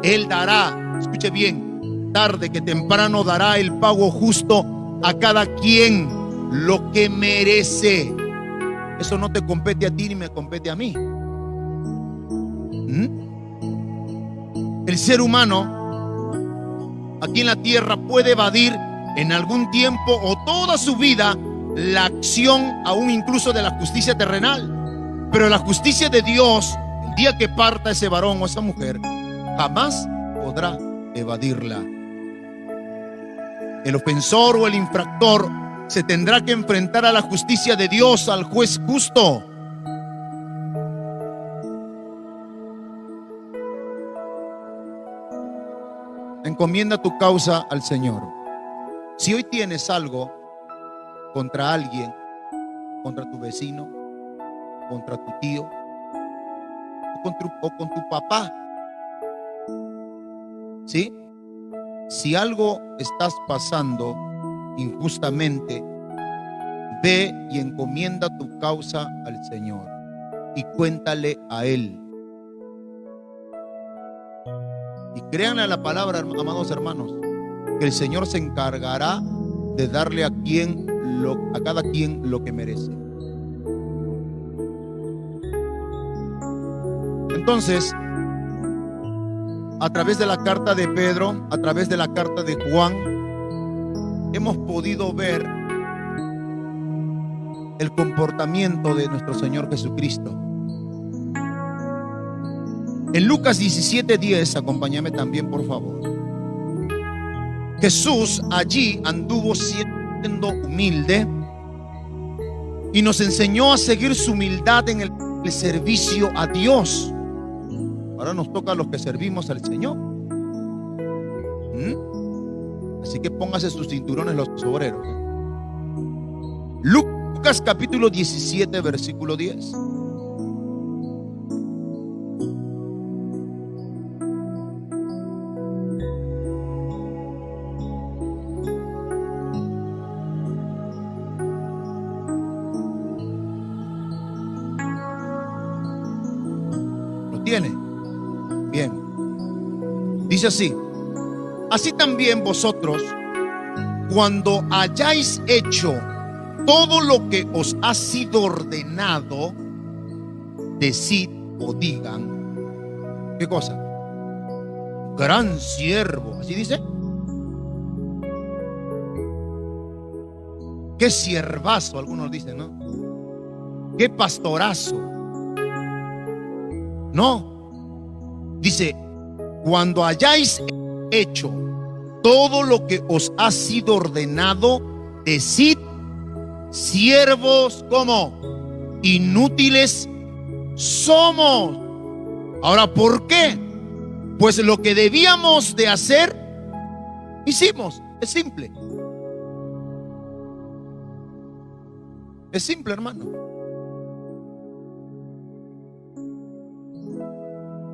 [SPEAKER 1] Él dará, escuche bien, tarde que temprano dará el pago justo a cada quien lo que merece. Eso no te compete a ti ni me compete a mí. El ser humano aquí en la tierra puede evadir en algún tiempo o toda su vida la acción, aún incluso de la justicia terrenal, pero la justicia de Dios, el día que parta ese varón o esa mujer, jamás podrá evadirla. El ofensor o el infractor se tendrá que enfrentar a la justicia de Dios, al juez justo. Encomienda tu causa al Señor. Si hoy tienes algo contra alguien, contra tu vecino, contra tu tío, o con tu papá, ¿sí? Si algo estás pasando injustamente, ve y encomienda tu causa al Señor y cuéntale a Él. Y créanle a la palabra, amados hermanos, que el Señor se encargará de darle a cada quien lo que merece. Entonces, a través de la carta de Pedro, a través de la carta de Juan, hemos podido ver el comportamiento de nuestro Señor Jesucristo. En Lucas 17:10, acompáñame también, por favor. Jesús allí anduvo siendo humilde y nos enseñó a seguir su humildad en el servicio a Dios. Ahora nos toca a los que servimos al Señor. Así que póngase sus cinturones los obreros. Lucas capítulo 17 versículo 10. ¿Lo tiene? Bien. Dice así: así también vosotros, cuando hayáis hecho todo lo que os ha sido ordenado, decid o digan, ¿qué cosa? Gran siervo, ¿así dice? Qué siervazo, algunos dicen, ¿no? Qué pastorazo. No, dice, cuando hayáis hecho todo lo que os ha sido ordenado, decid, siervos como inútiles somos. Ahora, ¿por qué? Pues lo que debíamos de hacer, hicimos. Es simple. Es simple, hermano.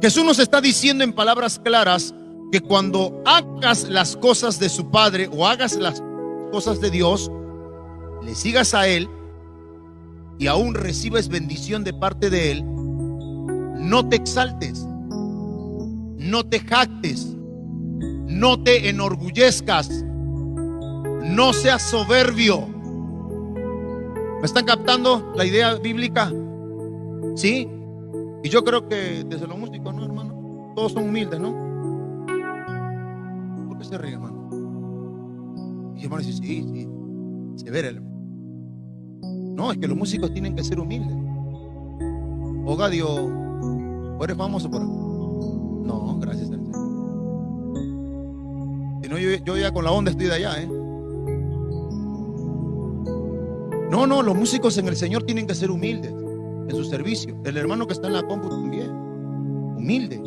[SPEAKER 1] Jesús nos está diciendo en palabras claras que cuando hagas las cosas de su Padre o hagas las cosas de Dios, le sigas a Él y aún recibes bendición de parte de Él, no te exaltes, no te jactes, no te enorgullezcas, no seas soberbio. ¿Me están captando la idea bíblica? ¿Sí? Y yo creo que desde los músicos, ¿no, hermano? Todos son humildes, ¿no? ¿Por qué se ríe, hermano? Y el hermano dice, sí, severo. No, es que los músicos tienen que ser humildes. Ogadio, ¿o eres famoso por aquí? No, gracias al Señor. Si no, yo ya con la onda estoy de allá, ¿eh? No, los músicos en el Señor tienen que ser humildes en su servicio. El hermano que está en la compu también, humilde.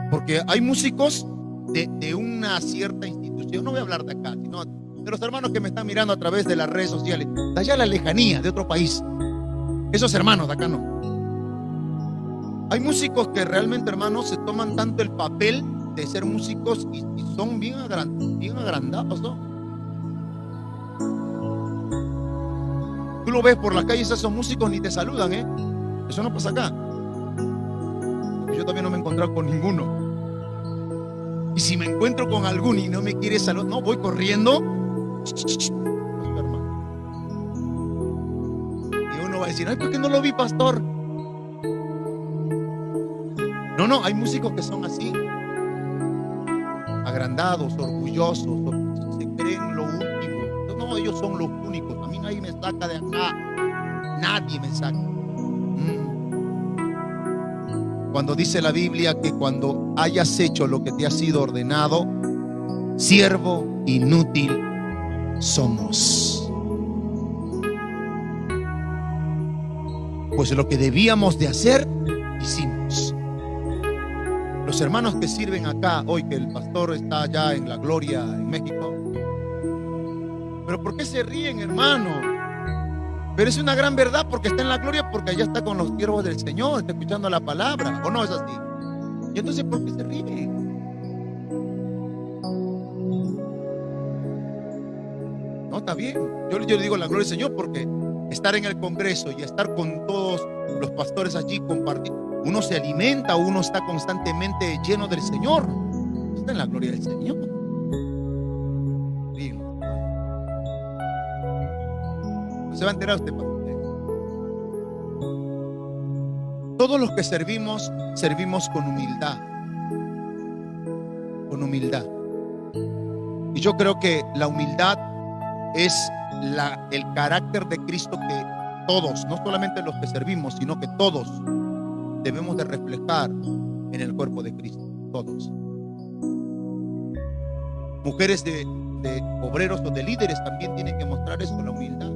[SPEAKER 1] Porque hay músicos de una cierta institución. No voy a hablar de acá, sino de los hermanos que me están mirando a través de las redes sociales, de allá a la lejanía, de otro país. Esos hermanos de acá no. Hay músicos que realmente, hermanos, se toman tanto el papel de ser músicos y son bien agrandados, ¿no? Tú lo ves por las calles, esos músicos ni te saludan, ¿eh? Eso no pasa acá. Porque yo también no me he encontrado con ninguno. Y si me encuentro con alguno y no me quiere saludar, no, voy corriendo. Y uno va a decir, ay, ¿por qué no lo vi, pastor? No, hay músicos que son así, agrandados, orgullosos, se creen lo último. No, ellos son los únicos. A mí nadie me saca de acá. Nadie me saca. Cuando dice la Biblia que cuando hayas hecho lo que te ha sido ordenado, siervo inútil somos. Pues lo que debíamos de hacer, hicimos. Los hermanos que sirven acá hoy, que el pastor está allá en la gloria en México, pero ¿por qué se ríen, hermano? Pero es una gran verdad, porque está en la gloria, porque allá está con los siervos del Señor, está escuchando la palabra, ¿o no es así? Y entonces, ¿por qué se ríen? No, está bien. Yo digo la gloria del Señor porque estar en el congreso y estar con todos los pastores allí, compartir, uno se alimenta, uno está constantemente lleno del Señor. Está en la gloria del Señor. Se va a enterar usted, pastor. Todos los que servimos con humildad. Con humildad. Y yo creo que la humildad es el carácter de Cristo que todos, no solamente los que servimos, sino que todos debemos de reflejar en el cuerpo de Cristo. Todos. mujeres de obreros o de líderes también tienen que mostrar eso, la humildad.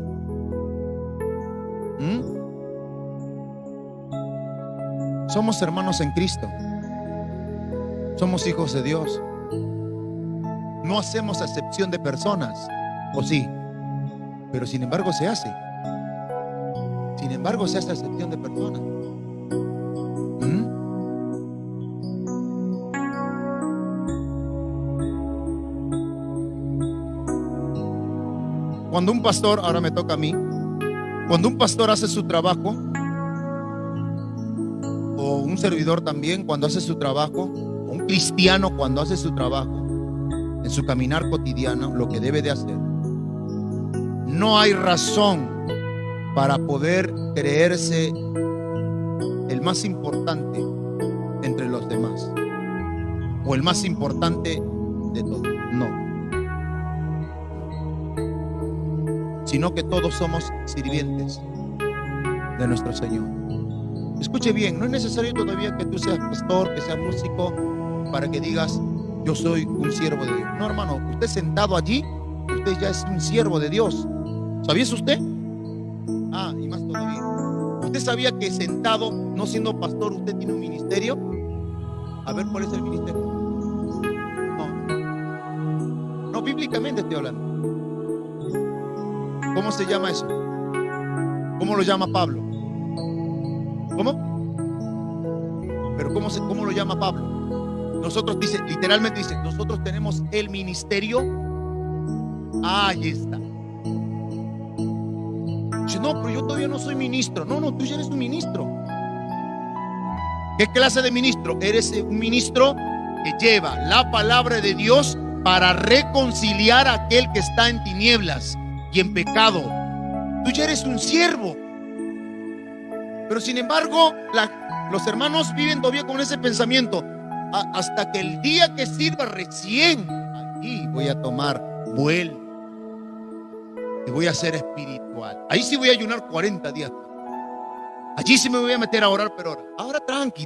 [SPEAKER 1] Somos hermanos en Cristo. Somos hijos de Dios. No hacemos acepción de personas, ¿o sí? Pero sin embargo se hace. Sin embargo se hace acepción de personas. Cuando un pastor, ahora me toca a mí, cuando un pastor hace su trabajo, o un servidor también cuando hace su trabajo, o un cristiano cuando hace su trabajo, en su caminar cotidiano, lo que debe de hacer, no hay razón para poder creerse el más importante entre los demás, o el más importante de todos. No. Sino que todos somos sirvientes de nuestro Señor. Escuche bien, no es necesario todavía que tú seas pastor, que seas músico, para que digas, yo soy un siervo de Dios. No, hermano, usted sentado allí, usted ya es un siervo de Dios. ¿Sabía usted? Y más todavía. ¿Usted sabía que sentado, no siendo pastor, usted tiene un ministerio? A ver, ¿cuál es el ministerio? No, bíblicamente estoy hablando. ¿Cómo se llama eso? ¿Cómo lo llama Pablo? ¿Cómo? Pero ¿cómo lo llama Pablo? Nosotros literalmente dice, nosotros tenemos el ministerio. Ahí está. Dice, no, pero yo todavía no soy ministro. No, tú ya eres un ministro. ¿Qué clase de ministro? Eres un ministro que lleva la palabra de Dios para reconciliar a aquel que está en tinieblas y en pecado. Tú ya eres un siervo. Pero sin embargo, los hermanos viven todavía con ese pensamiento. Hasta que el día que sirva recién, allí voy a tomar vuelo y voy a ser espiritual. Ahí sí voy a ayunar 40 días. Allí sí me voy a meter a orar por hora. Ahora tranqui,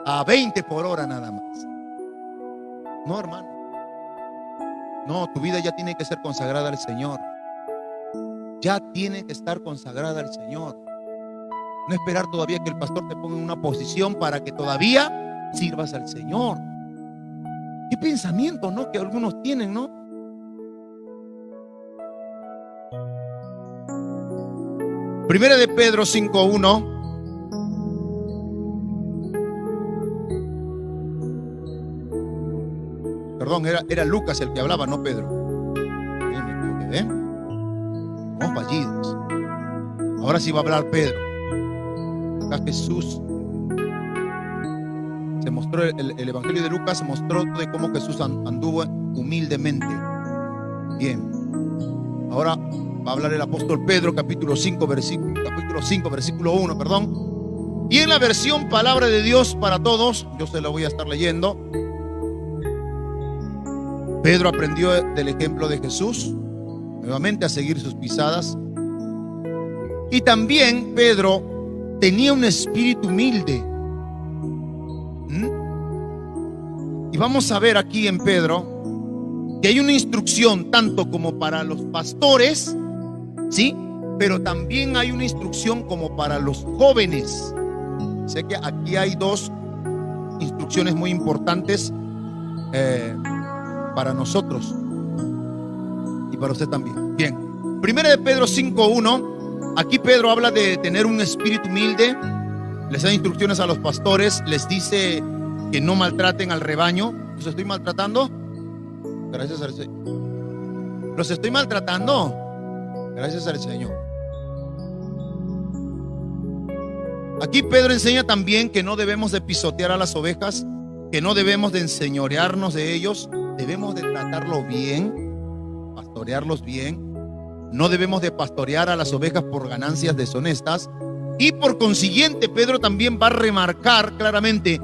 [SPEAKER 1] a 20 por hora nada más. No, hermano. No, tu vida ya tiene que ser consagrada al Señor. Ya tiene que estar consagrada al Señor. No esperar todavía que el pastor te ponga en una posición para que todavía sirvas al Señor. Qué pensamiento, ¿no? Que algunos tienen, ¿no? Primera de Pedro 5:1. Perdón, era Lucas el que hablaba, no Pedro. Somos fallidos. Ahora sí va a hablar Pedro. Acá Jesús se mostró, el Evangelio de Lucas se mostró de cómo Jesús anduvo humildemente. Bien. Ahora va a hablar el apóstol Pedro, capítulo 5, versículo 1, perdón. Y en la versión Palabra de Dios para Todos, yo se la voy a estar leyendo. Pedro aprendió del ejemplo de Jesús, nuevamente a seguir sus pisadas. Y también Pedro tenía un espíritu humilde. Y vamos a ver aquí en Pedro que hay una instrucción tanto como para los pastores, ¿sí? Pero también hay una instrucción como para los jóvenes. Sé que aquí hay dos instrucciones muy importantes para nosotros y para usted también. Bien, Primera de Pedro 5:1. Aquí Pedro habla de tener un espíritu humilde. Les da instrucciones a los pastores, les dice que no maltraten al rebaño. ¿Los estoy maltratando? Gracias al Señor. ¿Los estoy maltratando? Gracias al Señor. Aquí Pedro enseña también que no debemos de pisotear a las ovejas, que no debemos de enseñorearnos de ellos. Debemos de tratarlos bien, pastorearlos bien. No debemos de pastorear a las ovejas por ganancias deshonestas. Y por consiguiente, Pedro también va a remarcar claramente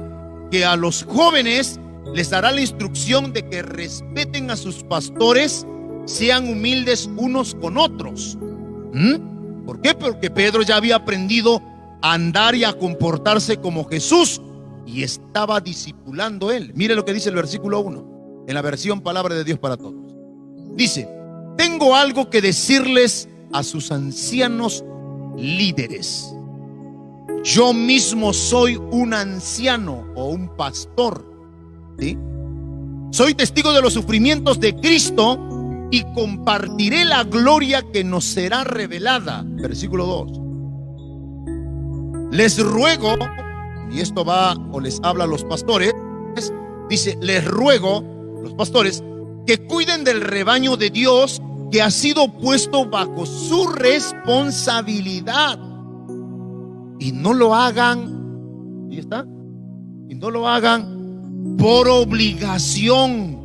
[SPEAKER 1] que a los jóvenes les dará la instrucción de que respeten a sus pastores, sean humildes unos con otros. ¿Por qué? Porque Pedro ya había aprendido a andar y a comportarse como Jesús y estaba discipulando él. Mire lo que dice el versículo 1. en la versión Palabra de Dios para Todos. Dice: tengo algo que decirles a sus ancianos líderes. Yo mismo soy un anciano o un pastor, ¿sí? Soy testigo de los sufrimientos de Cristo y compartiré la gloria que nos será revelada. Versículo 2. Les ruego, y esto va o les habla a los pastores, dice: les ruego, los pastores, que cuiden del rebaño de Dios que ha sido puesto bajo su responsabilidad, y no lo hagan, ¿y está? Y no lo hagan por obligación.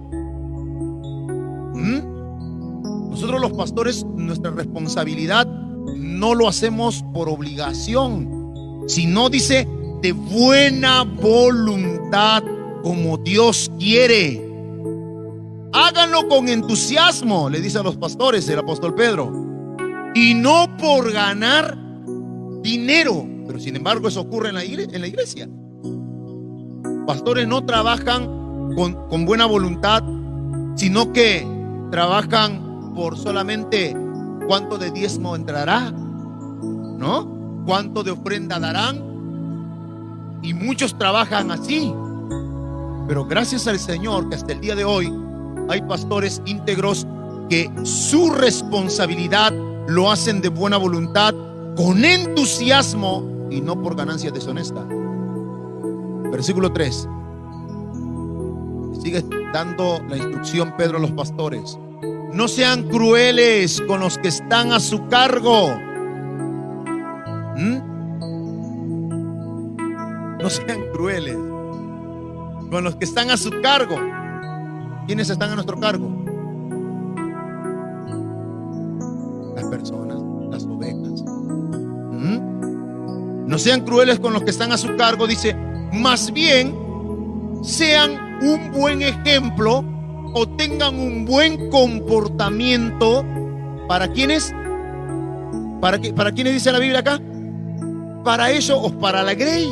[SPEAKER 1] Nosotros los pastores, nuestra responsabilidad no lo hacemos por obligación, sino, dice, de buena voluntad, como Dios quiere. Háganlo con entusiasmo, le dice a los pastores el apóstol Pedro, y no por ganar dinero. Pero sin embargo eso ocurre en la iglesia. Pastores no trabajan con buena voluntad, sino que trabajan por solamente cuánto de diezmo entrará, ¿no? Cuánto de ofrenda darán. Y muchos trabajan así. Pero gracias al Señor que hasta el día de hoy hay pastores íntegros que su responsabilidad lo hacen de buena voluntad, con entusiasmo y no por ganancia deshonesta. Versículo 3. Sigue dando la instrucción Pedro a los pastores: no sean crueles con los que están a su cargo. No sean crueles con los que están a su cargo. ¿Quiénes están a nuestro cargo? Las personas, las ovejas. No sean crueles con los que están a su cargo, dice, más bien sean un buen ejemplo o tengan un buen comportamiento. ¿Para quiénes? ¿Para quiénes dice la Biblia acá? Para ellos o para la grey.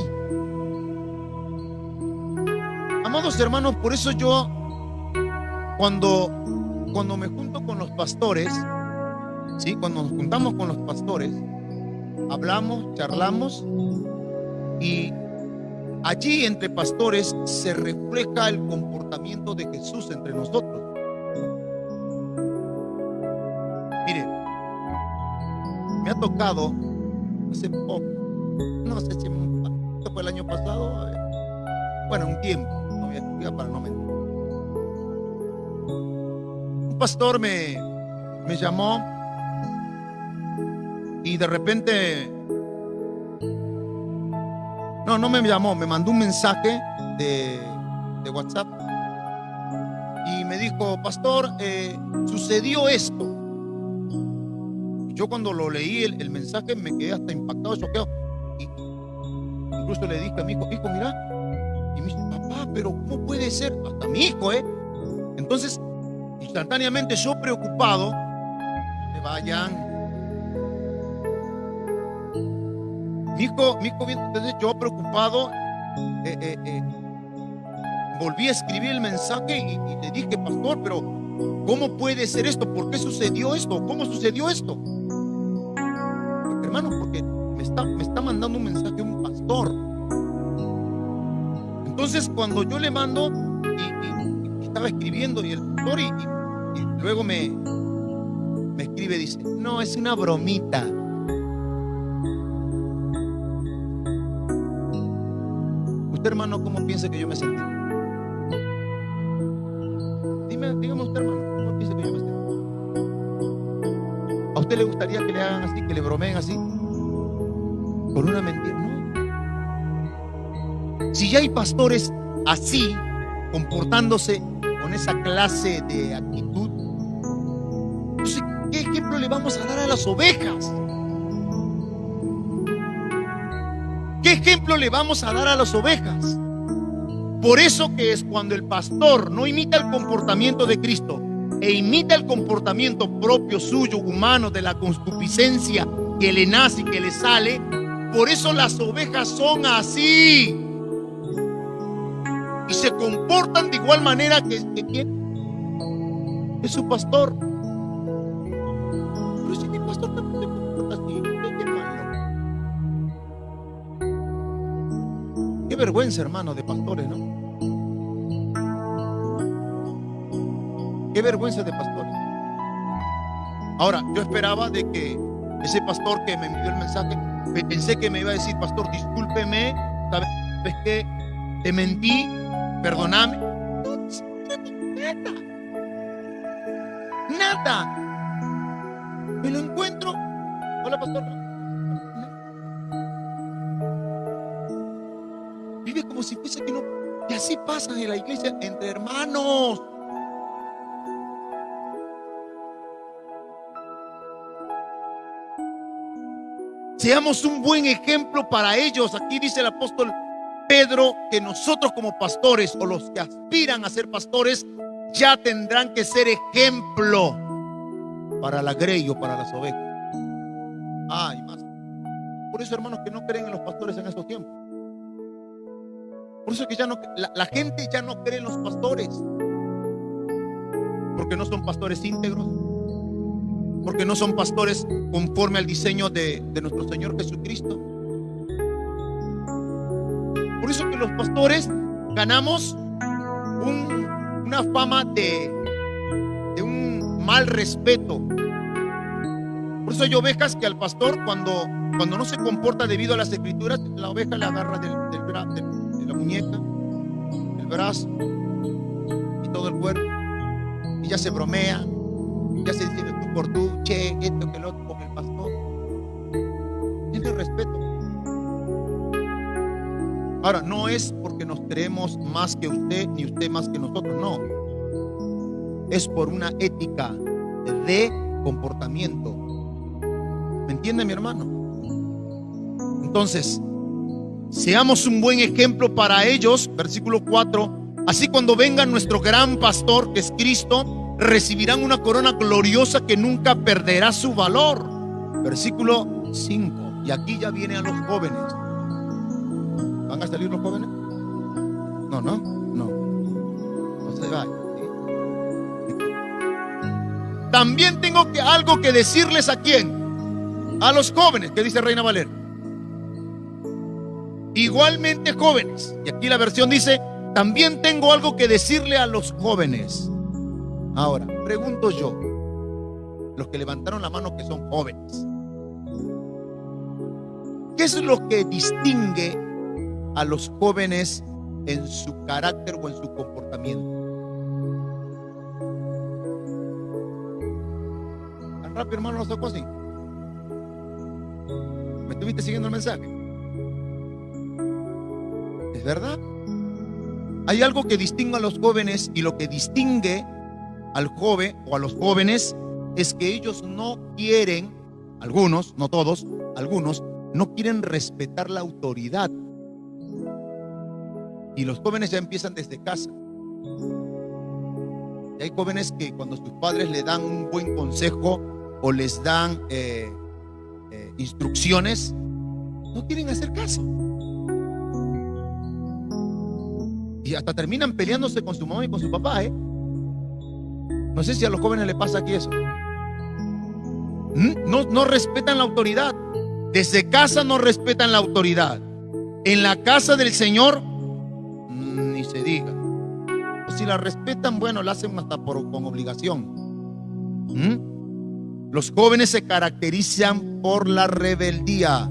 [SPEAKER 1] Amados hermanos, por eso yo cuando me junto con los pastores, ¿sí? Cuando nos juntamos con los pastores, hablamos, charlamos, y allí entre pastores se refleja el comportamiento de Jesús entre nosotros. Mire, me ha tocado hace poco, no sé si fue el año pasado, bueno, un tiempo, no voy a explicar para no mentir. Un pastor me llamó y de repente, no me llamó, me mandó un mensaje de WhatsApp y me dijo: pastor, sucedió esto. Yo cuando lo leí el mensaje me quedé hasta impactado, choqueado, y incluso le dije a mi hijo: mira. Y me dice: papá, pero ¿cómo puede ser? Hasta mi hijo, Entonces, instantáneamente yo preocupado, se vayan. Mi hijo, entonces yo preocupado, volví a escribir el mensaje y le dije: pastor, pero ¿cómo puede ser esto? ¿Por qué sucedió esto? ¿Cómo sucedió esto? Porque, hermano, porque me está mandando un mensaje un pastor. Entonces cuando yo le mando y estaba escribiendo, y el pastor y luego me escribe, dice: no, es una bromita. Usted, hermano, ¿cómo piensa que yo me sentí? Dígame usted, hermano, ¿cómo piensa que yo me sentí? ¿A usted le gustaría que le hagan así, que le bromeen así? Por una mentira, ¿no? Si ya hay pastores así, comportándose con esa clase de actitud, entonces, ¿qué ejemplo le vamos a dar a las ovejas? ¿Qué ejemplo le vamos a dar a las ovejas? Por eso que es cuando el pastor no imita el comportamiento de Cristo e imita el comportamiento propio suyo, humano, de la concupiscencia que le nace y que le sale, por eso las ovejas son así. Y se comportan de igual manera que su pastor. Pero si mi pastor también se comporta así, qué malo. Qué vergüenza, hermano, de pastores, ¿no? Qué vergüenza de pastores. Ahora, yo esperaba de que ese pastor que me envió el mensaje, pensé que me iba a decir: pastor, discúlpeme, ¿sabes qué? Te mentí, perdóname. No, nada. Nada. Me lo encuentro. Hola, pastor. Vive como si fuese que no. Y así pasa en la iglesia entre hermanos. Seamos un buen ejemplo para ellos. Aquí dice el apóstol Pedro que nosotros como pastores, o los que aspiran a ser pastores, ya tendrán que ser ejemplo para la grey o para las ovejas. Y más. Por eso, hermanos, que no creen en los pastores en estos tiempos. Por eso que ya no, la gente ya no cree en los pastores, porque no son pastores íntegros, porque no son pastores conforme al diseño de nuestro Señor Jesucristo. Por eso que los pastores ganamos una fama de un mal respeto. Por eso hay ovejas que al pastor, cuando no se comporta debido a las escrituras, la oveja le agarra de la muñeca, el brazo y todo el cuerpo, y ya se bromea, ya se dice tú por tú, che, esto que lo otro con el pastor. Tiene respeto. Ahora, no es porque nos creemos más que usted, ni usted más que nosotros, no. Es por una ética de comportamiento. ¿Me entiende, mi hermano? Entonces, seamos un buen ejemplo para ellos. Versículo 4. Así, cuando venga nuestro gran pastor, que es Cristo, recibirán una corona gloriosa que nunca perderá su valor. Versículo 5. Y aquí ya viene a los jóvenes. ¿Van a salir los jóvenes? No se vayan. También tengo algo que decirles. ¿A quién? A los jóvenes, que dice Reina Valera. Igualmente jóvenes. Y aquí la versión dice: también tengo algo que decirle a los jóvenes. Ahora, pregunto yo, los que levantaron la mano que son jóvenes, ¿qué es lo que distingue a los jóvenes en su carácter o en su comportamiento? Tan rápido, hermano, lo sacó así. ¿Me estuviste siguiendo el mensaje? ¿Es verdad? Hay algo que distingue a los jóvenes, y lo que distingue al joven o a los jóvenes es que ellos no quieren, algunos, no todos, algunos no quieren respetar la autoridad. Y los jóvenes ya empiezan desde casa. Y hay jóvenes que cuando sus padres le dan un buen consejo o les dan instrucciones, no quieren hacer caso. Y hasta terminan peleándose con su mamá y con su papá, No sé si a los jóvenes les pasa aquí eso. No respetan la autoridad. Desde casa no respetan la autoridad. En la casa del Señor, ni se diga. O si la respetan, bueno, la hacen hasta con obligación. Los jóvenes se caracterizan por la rebeldía.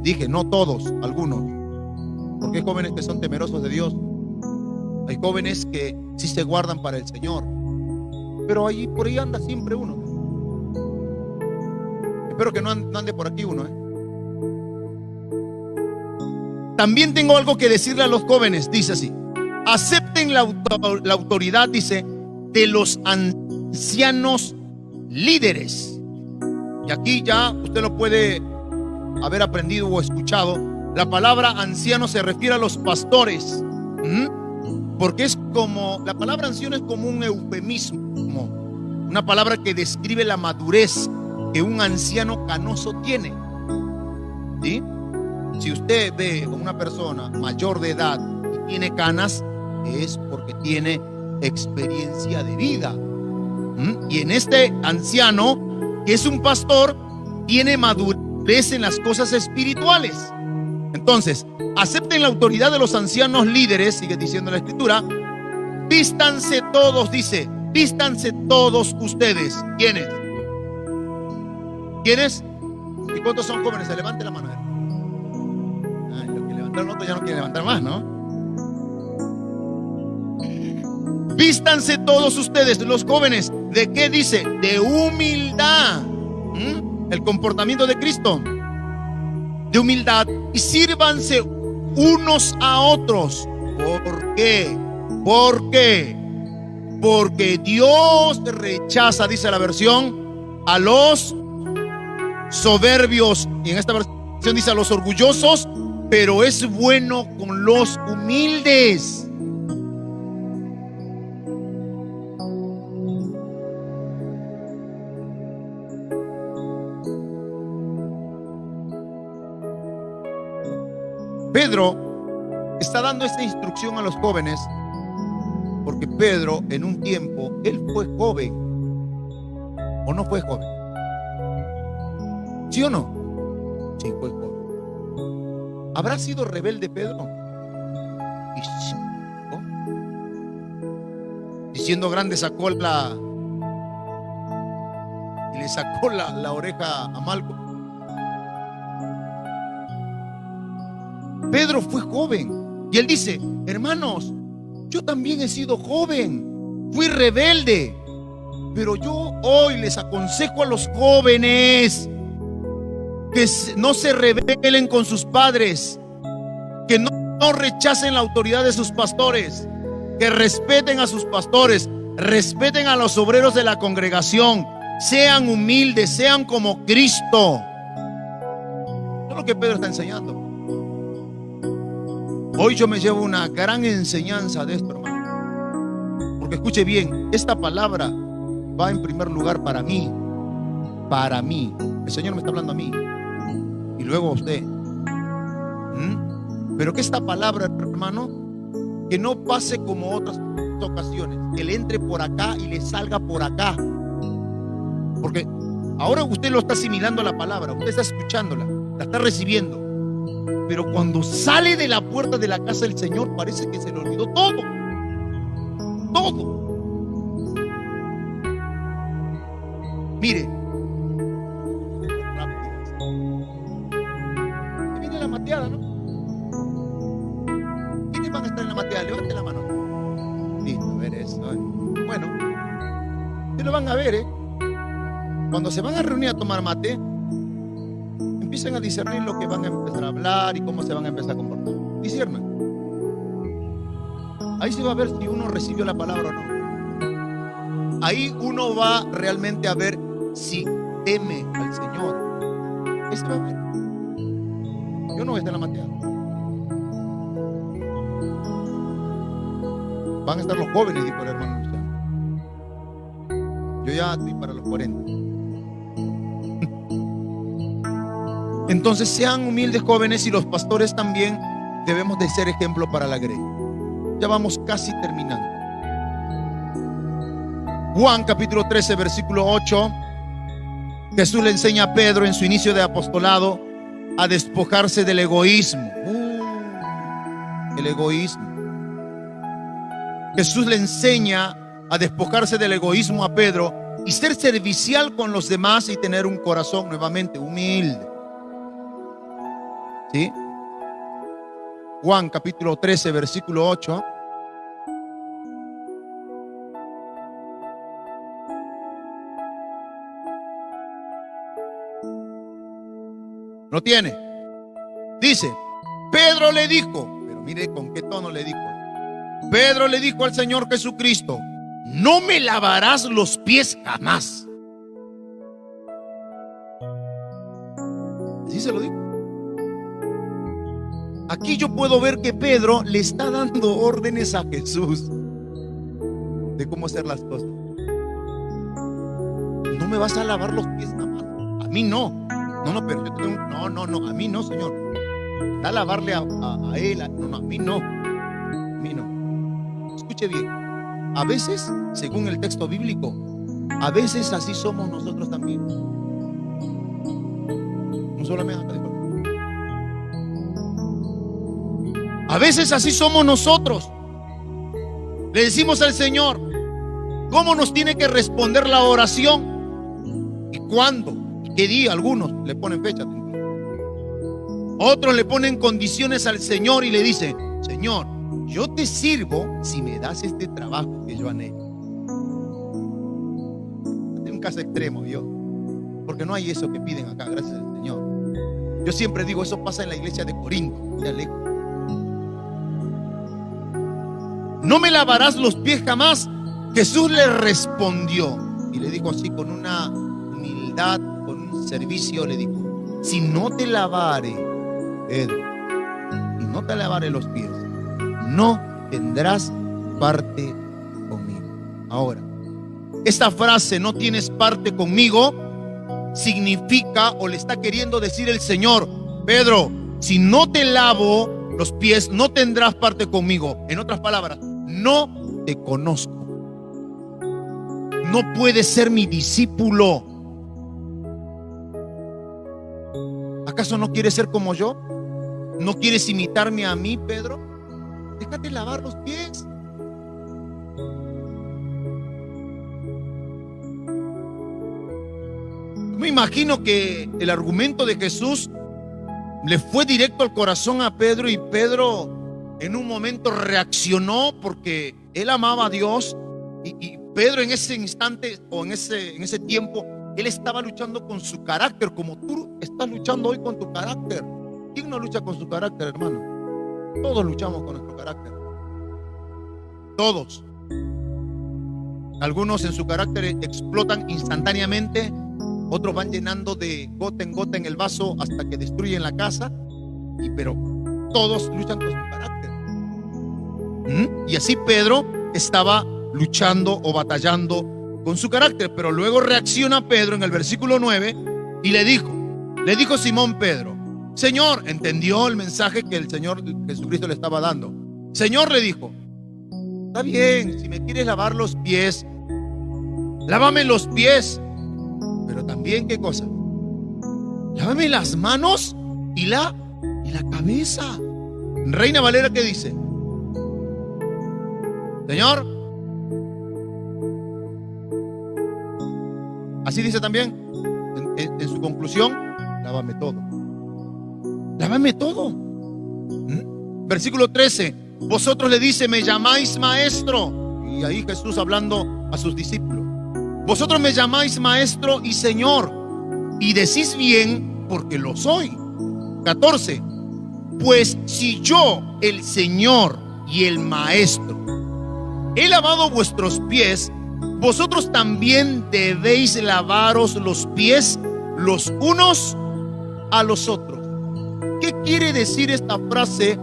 [SPEAKER 1] Dije, no todos, algunos. Porque hay jóvenes que son temerosos de Dios. Hay jóvenes que sí se guardan para el Señor. Pero por ahí anda siempre uno. Espero que no ande por aquí uno. También tengo algo que decirle a los jóvenes. Dice así: acepten la autoridad, dice, de los ancianos líderes. Y aquí ya usted lo puede haber aprendido o escuchado. La palabra anciano se refiere a los pastores. Porque es como, la palabra anciano es como un eufemismo, una palabra que describe la madurez que un anciano canoso tiene. ¿Sí? Si usted ve a una persona mayor de edad y tiene canas es porque tiene experiencia de vida. Y en este anciano, que es un pastor, tiene madurez en las cosas espirituales. Entonces, acepten la autoridad de los ancianos líderes, sigue diciendo la escritura. Vístanse todos, dice, vístanse todos ustedes. ¿Quiénes? ¿Quiénes? ¿Y cuántos son jóvenes? Se levante la mano. Los que levantaron otros ya no quieren levantar más, ¿no? Vístanse todos ustedes, los jóvenes. ¿De qué dice? De humildad. El comportamiento de Cristo. De humildad. Y sírvanse unos a otros. ¿Por qué? ¿Por qué? Porque Dios rechaza, dice la versión, a los soberbios. Y en esta versión dice a los orgullosos, pero es bueno con los humildes. Pedro está dando esta instrucción a los jóvenes porque Pedro en un tiempo, él fue joven. ¿O no fue joven? ¿Sí o no? Sí, fue joven. ¿Habrá sido rebelde Pedro? Y sí, ¿no? Y siendo grande sacó y le sacó la oreja a Malco. Pedro fue joven y él dice: hermanos, yo también he sido joven, fui rebelde, pero yo hoy les aconsejo a los jóvenes que no se rebelen con sus padres, que no rechacen la autoridad de sus pastores, que respeten a sus pastores, respeten a los obreros de la congregación, sean humildes, sean como Cristo. Eso es lo que Pedro está enseñando. Hoy yo me llevo una gran enseñanza de esto, hermano. Porque escuche bien, esta palabra va en primer lugar para mí. Para mí. El Señor me está hablando a mí. Y luego a usted. Pero que esta palabra, hermano, que no pase como otras ocasiones. Que le entre por acá y le salga por acá. Porque ahora usted lo está asimilando a la palabra. Usted está escuchándola. La está recibiendo. Pero cuando sale de la puerta de la casa del Señor, parece que se le olvidó todo. Todo. Mire. Se viene la mateada, ¿no? ¿Quiénes van a estar en la mateada? Levante la mano. Listo, a ver eso. Bueno, ustedes lo van a ver, Cuando se van a reunir a tomar mate, empiecen a discernir lo que van a empezar a hablar y cómo se van a empezar a comportar. Disciernan. Ahí se va a ver si uno recibió la palabra o no. Ahí uno va realmente a ver si teme al Señor. Ahí se va a ver. Yo no voy a estar en la mateada. Van a estar los jóvenes, dijo el hermano Luciano. Yo ya estoy para los 40. Entonces sean humildes jóvenes, y los pastores también debemos de ser ejemplo para la grey. Ya vamos casi terminando. Juan capítulo 13 versículo 8. Jesús le enseña a Pedro en su inicio de apostolado a despojarse del egoísmo. El egoísmo. Jesús le enseña a despojarse del egoísmo a Pedro y ser servicial con los demás y tener un corazón nuevamente humilde. ¿Sí? Juan capítulo 13 versículo 8. ¿Lo tiene? Dice: Pedro le dijo, pero mire con qué tono le dijo. Pedro le dijo al Señor Jesucristo: no me lavarás los pies jamás. Así se lo dijo. Aquí yo puedo ver que Pedro le está dando órdenes a Jesús de cómo hacer las cosas. No me vas a lavar los pies jamás. A mí no. No, pero yo tengo, no, a mí no, Señor. Da a lavarle a él, no, a mí no. mí no. Escuche bien. A veces, según el texto bíblico, a veces así somos nosotros también. No solamente acá. A veces así somos nosotros. Le decimos al Señor cómo nos tiene que responder la oración y cuándo, y qué día. Algunos le ponen fecha, otros le ponen condiciones al Señor y le dicen: Señor, yo te sirvo si me das este trabajo que yo anhelo. Es un caso extremo, yo, porque no hay eso que piden acá, gracias al Señor. Yo siempre digo, eso pasa en la iglesia de Corinto, ya lejos. ¿No me lavarás los pies jamás? Jesús le respondió y le dijo así, con una humildad, con un servicio, le dijo: si no te lavare, Pedro, y no te lavare los pies, no tendrás parte conmigo. Ahora, esta frase, no tienes parte conmigo, significa, o le está queriendo decir el Señor: Pedro, si no te lavo los pies, no tendrás parte conmigo. En otras palabras, no te conozco. No puedes ser mi discípulo. ¿Acaso no quieres ser como yo? ¿No quieres imitarme a mí, Pedro? Déjate lavar los pies. Me imagino que el argumento de Jesús le fue directo al corazón a Pedro, y Pedro en un momento reaccionó porque él amaba a Dios, y Pedro en ese instante o en ese tiempo él estaba luchando con su carácter, como tú estás luchando hoy con tu carácter. ¿Quién no lucha con su carácter, hermano? Todos luchamos con nuestro carácter. Todos. Algunos en su carácter explotan instantáneamente, otros van llenando de gota en gota en el vaso hasta que destruyen la casa, pero todos luchan con su carácter. Y así Pedro estaba luchando o batallando con su carácter, pero luego reacciona Pedro en el versículo 9 y le dijo Simón Pedro: Señor, entendió el mensaje que el Señor Jesucristo le estaba dando. Señor, le dijo: está bien, si me quieres lavar los pies, lávame los pies, pero también, ¿qué cosa? Lávame las manos y la cabeza. Reina Valera, ¿qué dice? Señor, así dice también en su conclusión: lávame todo. Lávame todo. Versículo 13: vosotros, le dice, me llamáis maestro. Y ahí Jesús hablando a sus discípulos: vosotros me llamáis maestro y Señor, y decís bien, porque lo soy. 14: pues si yo, el Señor y el Maestro, he lavado vuestros pies, vosotros también debéis lavaros los pies los unos a los otros. ¿Qué quiere decir esta frase?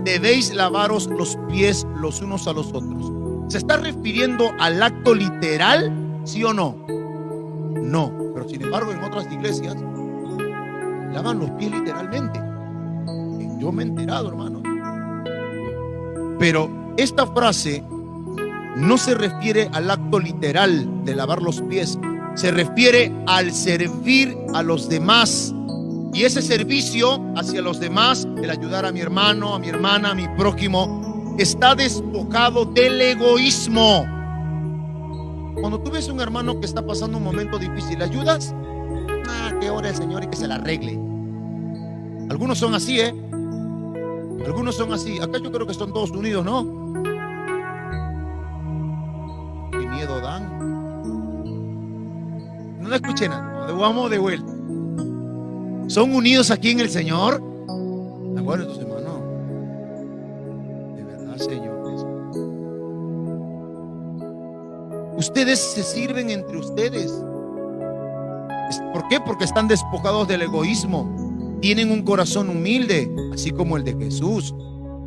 [SPEAKER 1] Debéis lavaros los pies los unos a los otros. ¿Se está refiriendo al acto literal? ¿Sí o no? No, pero sin embargo en otras iglesias lavan los pies literalmente. Yo me he enterado, hermano. Pero esta frase no se refiere al acto literal de lavar los pies, se refiere al servir a los demás. Y ese servicio hacia los demás, el ayudar a mi hermano, a mi hermana, a mi prójimo, está despojado del egoísmo. Cuando tú ves a un hermano que está pasando un momento difícil, ¿le ayudas? Que ore el Señor y que se la arregle. Algunos son así, algunos son así. Acá yo creo que son todos unidos, ¿no? Qué miedo dan. No la escuché nada. Vamos de vuelta. ¿Son unidos aquí en el Señor? Bueno, entonces, hermano, de verdad, Señor, ustedes se sirven entre ustedes. ¿Por qué? Porque están despojados del egoísmo, tienen un corazón humilde, así como el de Jesús.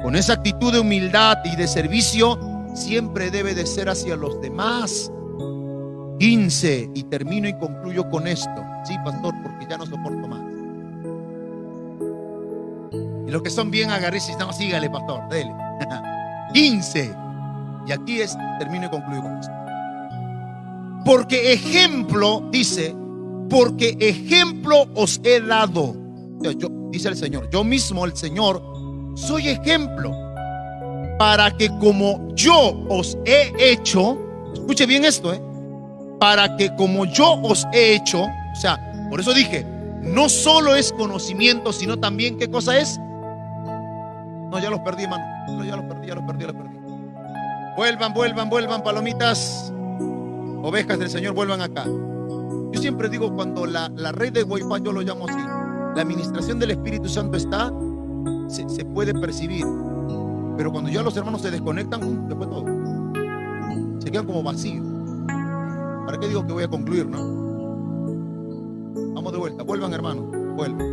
[SPEAKER 1] Con esa actitud de humildad y de servicio siempre debe de ser hacia los demás. 15, y termino y concluyo con esto. Sí, pastor, porque ya no soporto más. Y los que son bien agarridos, no, sígale, pastor, dele. 15. Y aquí termino y concluyo con esto. Porque ejemplo, dice, porque ejemplo os he dado. O sea, dice el Señor, yo mismo, el Señor, soy ejemplo, para que como yo os he hecho, escuche bien esto, para que como yo os he hecho, o sea, por eso dije, no solo es conocimiento, sino también, ¿qué cosa es? No, ya los perdí, hermano. No, ya los perdí. Vuelvan, palomitas, ovejas del Señor, vuelvan acá. Yo siempre digo, cuando la red de Wi-Fi, yo lo llamo así, la administración del Espíritu Santo está, se puede percibir. Pero cuando ya los hermanos se desconectan, después todo, se quedan como vacíos. ¿Para qué digo que voy a concluir, no? Vamos de vuelta, vuelvan, hermanos, vuelvan.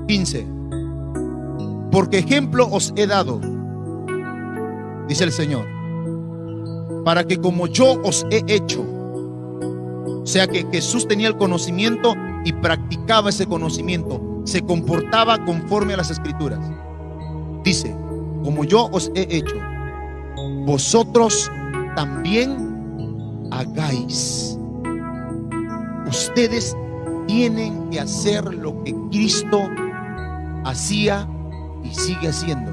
[SPEAKER 1] 15. Porque ejemplo os he dado, dice el Señor, para que como yo os he hecho. O sea que Jesús tenía el conocimiento y practicaba ese conocimiento, se comportaba conforme a las Escrituras. Dice, como yo os he hecho, vosotros también hagáis. Ustedes tienen que hacer lo que Cristo hacía y sigue haciendo.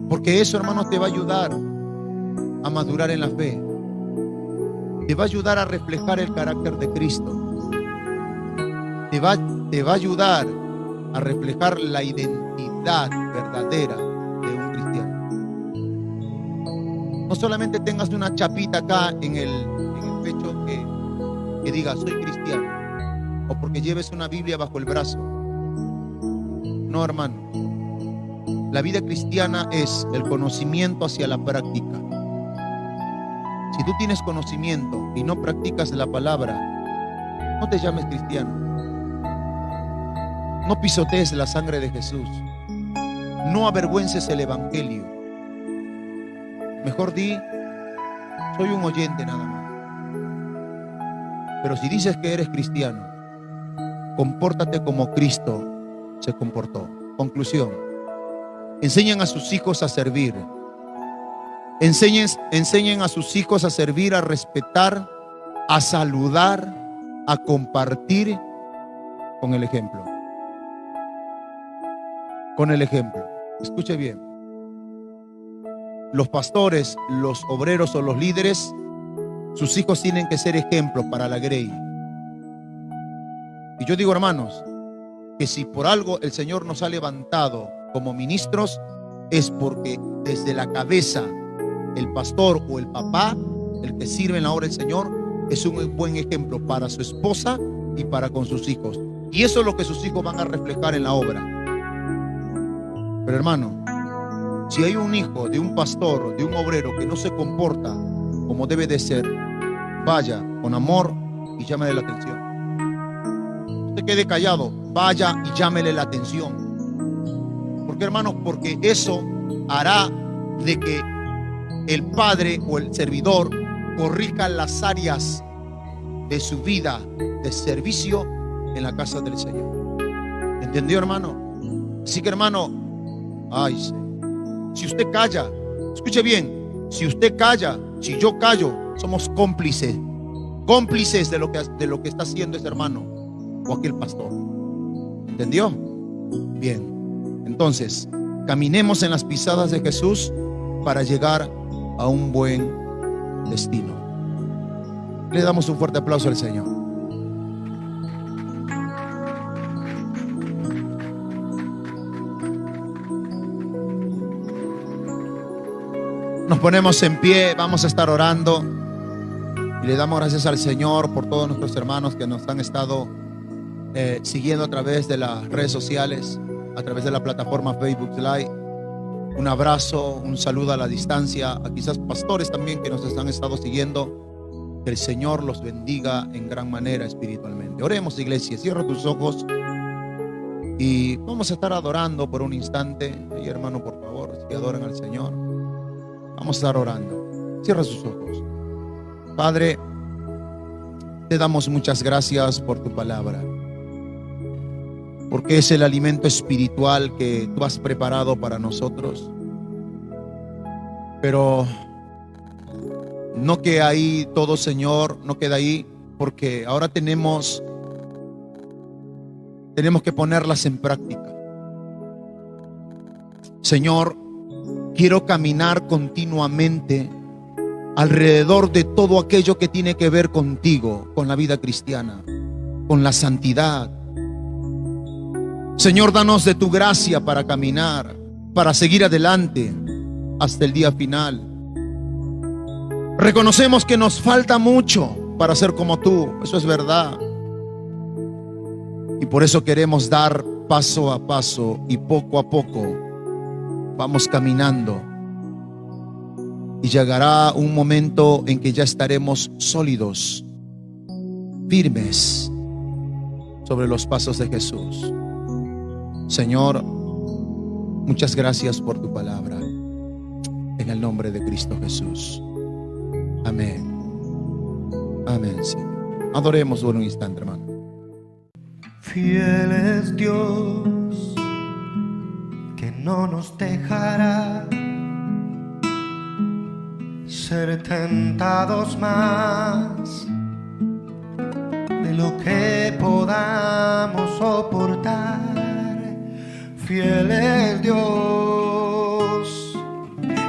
[SPEAKER 1] Porque eso, hermanos, te va a ayudar a madurar en la fe. Te va a ayudar a reflejar el carácter de Cristo. Te va a ayudar a reflejar la identidad verdadera de un cristiano. No solamente tengas una chapita acá en el pecho que diga soy cristiano, o porque lleves una Biblia bajo el brazo. No, hermano. La vida cristiana es el conocimiento hacia la práctica. Si tú tienes conocimiento y no practicas la palabra, no te llames cristiano. No pisotees la sangre de Jesús. No avergüences el evangelio. Mejor di, soy un oyente nada más. Pero si dices que eres cristiano, compórtate como Cristo se comportó. Conclusión: enseñen a sus hijos a servir. Enseñen a sus hijos a servir, a respetar, a saludar, a compartir con el ejemplo. Con el ejemplo. Escuche bien. Los pastores, los obreros o los líderes, sus hijos tienen que ser ejemplos para la grey. Y yo digo, hermanos, que si por algo el Señor nos ha levantado como ministros, es porque desde la cabeza, el pastor o el papá, el que sirve en la obra del Señor, es un buen ejemplo para su esposa y para con sus hijos. Y eso es lo que sus hijos van a reflejar en la obra. Pero, hermano, si hay un hijo de un pastor, de un obrero que no se comporta como debe de ser, vaya con amor y llámele la atención. Usted quede callado, vaya y llámele la atención. ¿Por qué, hermano? Porque eso hará de que el padre o el servidor corrija las áreas de su vida de servicio en la casa del Señor. ¿Entendió, hermano? Así que, hermano, si usted calla, escuche bien, si usted calla, si yo callo, somos cómplices de lo que está haciendo ese hermano o aquel pastor. ¿Entendió? Bien, entonces caminemos en las pisadas de Jesús para llegar a un buen destino. Le damos un fuerte aplauso al Señor. Nos ponemos en pie, vamos a estar orando y le damos gracias al Señor por todos nuestros hermanos que nos han estado siguiendo a través de las redes sociales, a través de la plataforma Facebook Live. Un abrazo, un saludo a la distancia, a quizás pastores también que nos han estado siguiendo. Que el Señor los bendiga en gran manera espiritualmente. Oremos, iglesia, cierra tus ojos y vamos a estar adorando por un instante. Ay, hermano, por favor, si adoran al Señor, vamos a estar orando. Cierra sus ojos. Padre, te damos muchas gracias por tu palabra. porque es el alimento espiritual que tú has preparado para nosotros. Pero no queda ahí todo, Señor, no queda ahí, porque ahora tenemos que ponerlas en práctica. Señor, quiero caminar continuamente alrededor de todo aquello que tiene que ver contigo, con la vida cristiana, con la santidad. Señor, danos de tu gracia para caminar, para seguir adelante hasta el día final. Reconocemos que nos falta mucho para ser como tú, eso es verdad. Y por eso queremos dar paso a paso y poco a poco vamos caminando. Y llegará un momento en que ya estaremos sólidos, firmes sobre los pasos de Jesús. Señor, muchas gracias por tu palabra. En el nombre de Cristo Jesús. Amén. Amén, Señor. Adoremos por un instante, hermano.
[SPEAKER 2] Fiel es Dios, que no nos dejará ser tentados más de lo que podamos soportar. Fiel es Dios,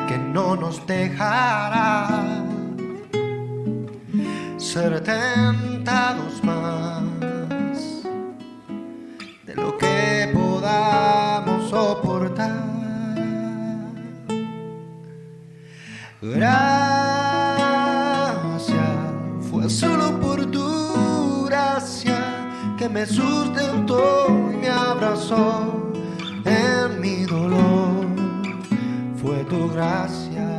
[SPEAKER 2] que no nos dejará ser tentados más de lo que podamos soportar. Gracias, fue solo por tu gracia que me sustentó y me abrazó en mi dolor. Fue tu gracia